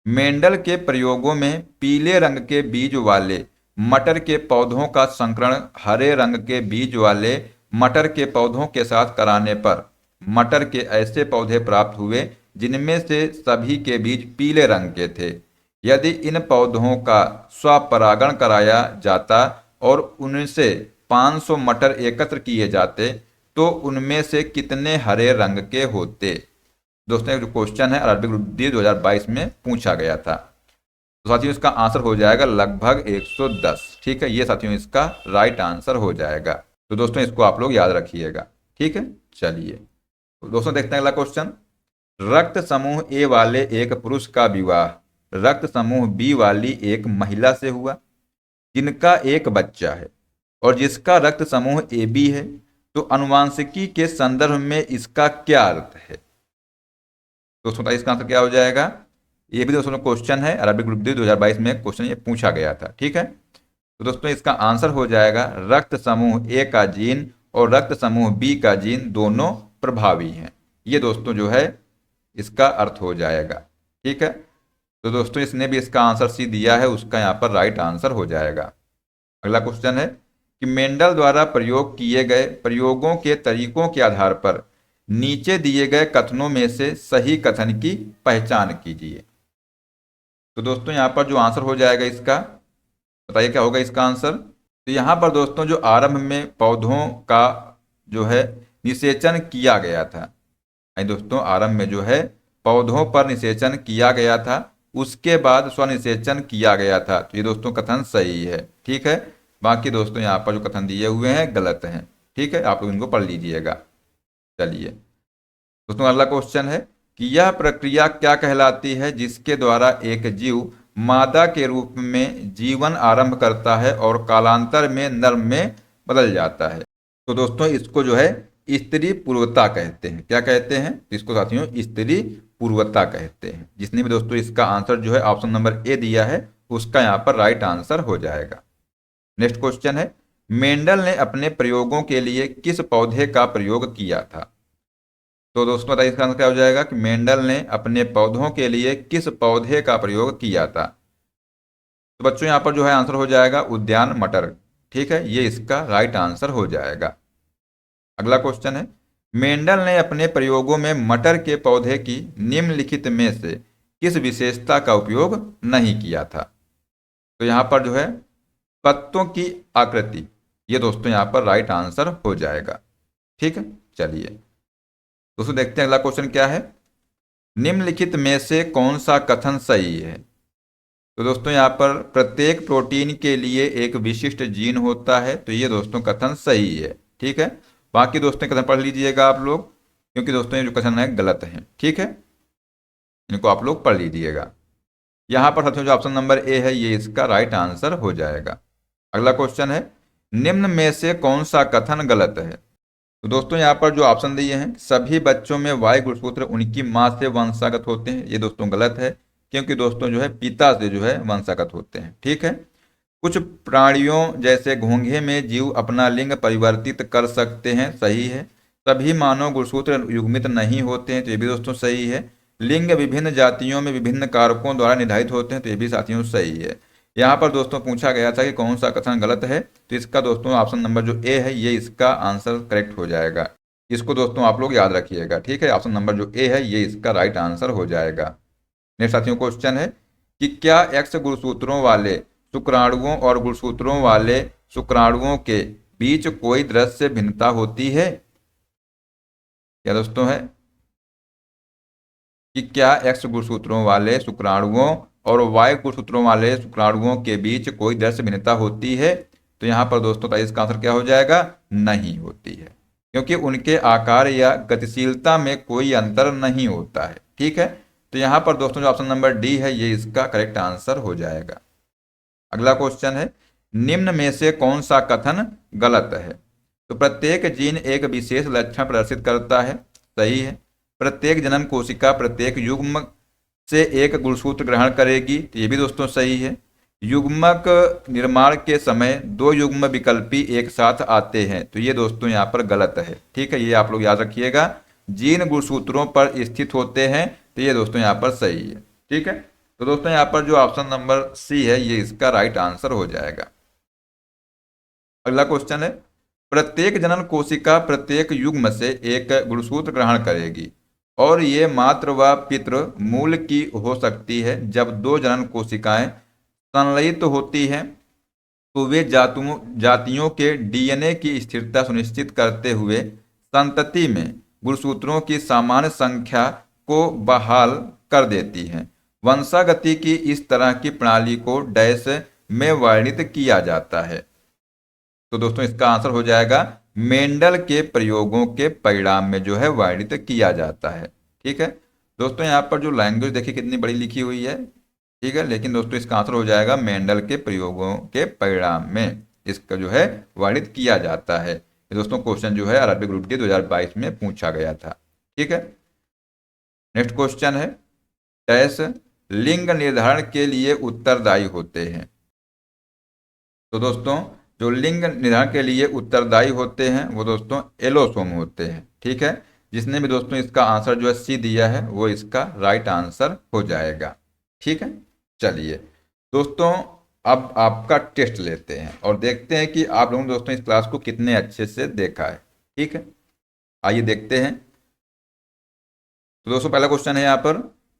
मेंडल के प्रयोगों में पीले रंग के बीज वाले मटर के पौधों का संकरण हरे रंग के बीज वाले मटर के पौधों के साथ कराने पर मटर के ऐसे पौधे प्राप्त हुए जिनमें से सभी के बीज पीले रंग के थे। यदि इन पौधों का स्वपरागण कराया जाता और उनसे 500 मटर एकत्र किए जाते तो उनमें से कितने हरे रंग के होते? दोस्तों जो क्वेश्चन है आरआरबी ग्रुप डी 2022 में पूछा गया था। तो साथियों इसका आंसर हो जाएगा लगभग 110। ठीक है, ये साथियों इसका राइट आंसर हो जाएगा। तो दोस्तों इसको आप लोग याद रखिएगा। ठीक है, चलिए तो दोस्तों देखते हैं अगला क्वेश्चन। रक्त समूह ए वाले एक पुरुष का विवाह रक्त समूह बी वाली एक महिला से हुआ जिनका एक बच्चा है और जिसका रक्त समूह ए बी है। तो अनुवांशिकी के संदर्भ में इसका क्या अर्थ है? दोस्तों बताइए इसका आंसर क्या हो जाएगा। ये भी दोस्तों क्वेश्चन है आरआरबी ग्रुप डी 2022 में क्वेश्चन ये पूछा गया था। ठीक है, तो दोस्तों इसका आंसर हो जाएगा रक्त समूह ए का जीन और रक्त समूह बी का जीन दोनों प्रभावी हैं। ये दोस्तों जो है इसका अर्थ हो जाएगा। ठीक है, तो दोस्तों इसने भी इसका आंसर सी दिया है, उसका यहाँ पर राइट आंसर हो जाएगा। अगला क्वेश्चन है कि मेंडल द्वारा प्रयोग किए गए प्रयोगों के तरीकों के आधार पर नीचे दिए गए कथनों में से सही कथन की पहचान कीजिए। तो दोस्तों यहाँ पर जो आंसर हो जाएगा इसका, बताइए क्या होगा इसका आंसर। तो यहाँ पर दोस्तों जो आरंभ में पौधों का जो है निषेचन किया गया था, दोस्तों आरंभ में जो है पौधों पर निषेचन किया गया था, उसके बाद स्वनिषेचन किया गया था, तो ये दोस्तों कथन सही है। ठीक है, बाकी दोस्तों यहाँ पर जो कथन दिए हुए हैं गलत हैं। ठीक है, आप लोग इनको पढ़ लीजिएगा। चलिए दोस्तों अगला क्वेश्चन है कि यह प्रक्रिया क्या कहलाती है जिसके द्वारा एक जीव मादा के रूप में जीवन आरंभ करता है और कालांतर में नर में बदल जाता है। तो दोस्तों इसको जो है स्त्री पूर्वता कहते हैं। क्या कहते हैं इसको साथियों? स्त्री पूर्वता कहते हैं। जिसने भी दोस्तों इसका आंसर जो है ऑप्शन नंबर ए दिया है उसका यहाँ पर राइट आंसर हो जाएगा। नेक्स्ट क्वेश्चन है मेंडल ने अपने प्रयोगों के लिए किस पौधे का प्रयोग किया था? तो दोस्तों बताइए इसका आंसर क्या हो जाएगा कि मेंडल ने अपने पौधों के लिए किस पौधे का प्रयोग किया था। तो बच्चों यहाँ पर जो है आंसर हो जाएगा उद्यान मटर। ठीक है, ये इसका राइट आंसर हो जाएगा। अगला क्वेश्चन है मेंडल ने अपने प्रयोगों में मटर के पौधे की निम्नलिखित में से किस विशेषता का उपयोग नहीं किया था? तो यहाँ पर जो है पत्तों की आकृति, ये दोस्तों यहाँ पर राइट आंसर हो जाएगा। ठीक है, चलिए दोस्तों देखते हैं अगला क्वेश्चन क्या है। निम्नलिखित में से कौन सा कथन सही है? तो दोस्तों यहाँ पर प्रत्येक प्रोटीन के लिए एक विशिष्ट जीन होता है, तो ये दोस्तों कथन सही है। ठीक है, बाकी दोस्तों कथन पढ़ लीजिएगा आप लोग, क्योंकि दोस्तों ये जो कथन है गलत है। ठीक है, इनको आप लोग पढ़ लीजिएगा। यहाँ पर साथियों जो ऑप्शन नंबर ए है ये इसका राइट आंसर हो जाएगा। अगला क्वेश्चन है निम्न में से कौन सा कथन गलत है? तो दोस्तों यहाँ पर जो ऑप्शन दिए हैं सभी बच्चों में वाई गुणसूत्र उनकी माँ से वंशागत होते हैं, ये दोस्तों गलत है, क्योंकि दोस्तों जो है पिता से जो है वंशागत होते हैं। ठीक है, कुछ प्राणियों जैसे घोंघे में जीव अपना लिंग परिवर्तित कर सकते हैं, सही है। सभी मानव गुणसूत्र युग्मित नहीं होते हैं, तो ये भी दोस्तों सही है। लिंग विभिन्न जातियों में विभिन्न कारकों द्वारा निर्धारित होते हैं, तो ये भी साथियों सही है। यहाँ पर दोस्तों पूछा गया था कि कौन सा कथन गलत है, तो इसका दोस्तों ऑप्शन नंबर जो ए है ये इसका आंसर करेक्ट हो जाएगा। इसको दोस्तों आप लोग याद रखिएगा। ठीक है, ऑप्शन नंबर जो ए है ये इसका राइट आंसर हो जाएगा। नेक्स्ट साथियों क्वेश्चन है कि क्या एक्स गुणसूत्रों वाले शुक्राणुओं और गुणसूत्रों वाले शुक्राणुओं के बीच कोई दृश्य भिन्नता होती है? क्या दोस्तों है कि क्या एक्स गुणसूत्रों वाले शुक्राणुओं और वाई गुणसूत्रों वाले शुक्राणुओं के बीच कोई दृश्य भिन्नता होती है? तो यहाँ पर दोस्तों इसका आंसर क्या हो जाएगा? नहीं होती है, क्योंकि उनके आकार या गतिशीलता में कोई अंतर नहीं होता है। ठीक है, तो यहाँ पर दोस्तों जो ऑप्शन नंबर डी है ये इसका करेक्ट आंसर हो जाएगा। अगला क्वेश्चन है निम्न में से कौन सा कथन गलत है? तो प्रत्येक जीन एक विशेष लक्षण प्रदर्शित करता है, सही है। प्रत्येक जन्म कोशिका प्रत्येक युग्म से एक गुणसूत्र ग्रहण करेगी, तो ये भी दोस्तों सही है। युग्मक निर्माण के समय दो युग्म विकल्पी एक साथ आते हैं, तो ये दोस्तों यहाँ पर गलत है। ठीक है, ये आप लोग याद रखिएगा। जीन गुणसूत्रों पर स्थित होते हैं, तो ये दोस्तों यहाँ पर सही है। ठीक है, तो दोस्तों यहाँ पर जो ऑप्शन नंबर सी है ये इसका राइट आंसर हो जाएगा। अगला क्वेश्चन है प्रत्येक जनन कोशिका प्रत्येक युग्म से एक गुणसूत्र ग्रहण करेगी और ये मातृ व पितृ मूल की हो सकती है। जब दो जनन कोशिकाएं संलयित होती हैं तो वे जातियों के डीएनए की स्थिरता सुनिश्चित करते हुए संतति में गुणसूत्रों की सामान्य संख्या को बहाल कर देती हैं। वंशागति की इस तरह की प्रणाली को डैश में वर्णित किया जाता है। तो दोस्तों इसका आंसर हो जाएगा मेंडल के प्रयोगों के परिणाम में जो है वर्णित किया जाता है। ठीक है दोस्तों, यहाँ पर जो लैंग्वेज देखिए कितनी बड़ी लिखी हुई है। ठीक है, लेकिन दोस्तों इसका आंसर हो जाएगा मेंडल के प्रयोगों के परिणाम में इसका जो है वर्णित किया जाता है। ये दोस्तों क्वेश्चन जो है आरआरबी ग्रुप डी 2022 में पूछा गया था। ठीक है, नेक्स्ट क्वेश्चन है डैश लिंग निर्धारण के लिए उत्तरदायी होते हैं। तो दोस्तों जो लिंग निर्धारण के लिए उत्तरदायी होते हैं वो दोस्तों एलोसोम होते हैं। ठीक है, जिसने भी दोस्तों इसका आंसर जो है सी दिया है वो इसका राइट आंसर हो जाएगा। ठीक है, चलिए दोस्तों, अब आपका टेस्ट लेते हैं और देखते हैं कि आप लोगों ने दोस्तों इस क्लास को कितने अच्छे से देखा है। ठीक है, आइए देखते हैं। तो दोस्तों पहला क्वेश्चन है यहाँ पर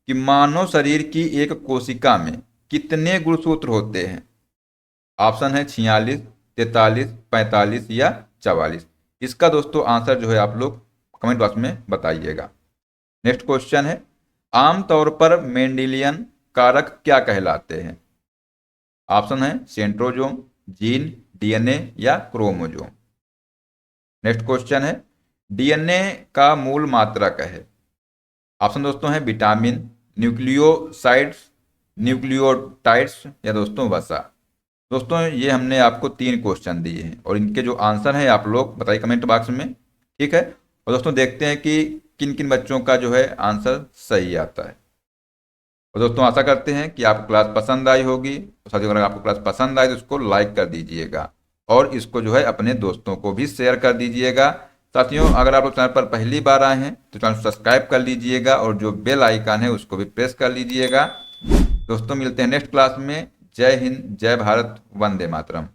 कि मानव शरीर की एक कोशिका में कितने गुणसूत्र होते हैं? ऑप्शन है 46, 43, 45 या 44। इसका दोस्तों आंसर जो है आप लोग कमेंट बॉक्स में बताइएगा। नेक्स्ट क्वेश्चन है, आमतौर पर मेंडेलियन कारक क्या कहलाते हैं? ऑप्शन है सेंट्रोजोम, जीन, डीएनए या क्रोमोजोम। नेक्स्ट क्वेश्चन है, डीएनए का मूल मात्रक है? ऑप्शन दोस्तों है विटामिन, न्यूक्लियोसाइड्स, न्यूक्लियोटाइड्स या दोस्तों वसा। दोस्तों ये हमने आपको 3 क्वेश्चन दिए हैं और इनके जो आंसर हैं आप लोग बताइए कमेंट बॉक्स में। ठीक है, और दोस्तों देखते हैं कि किन किन बच्चों का जो है आंसर सही आता है। और दोस्तों आशा करते हैं कि आपको क्लास पसंद आई होगी। तो साथियों अगर आपको क्लास पसंद आई तो इसको लाइक कर दीजिएगा और इसको जो है अपने दोस्तों को भी शेयर कर दीजिएगा। साथियों अगर आप लोग चैनल पर पहली बार आए हैं तो चैनल सब्सक्राइब कर लीजिएगा और जो बेल आइकन है उसको भी प्रेस कर लीजिएगा। दोस्तों मिलते हैं नेक्स्ट क्लास में। जय हिंद, जय भारत, वंदे मातरम।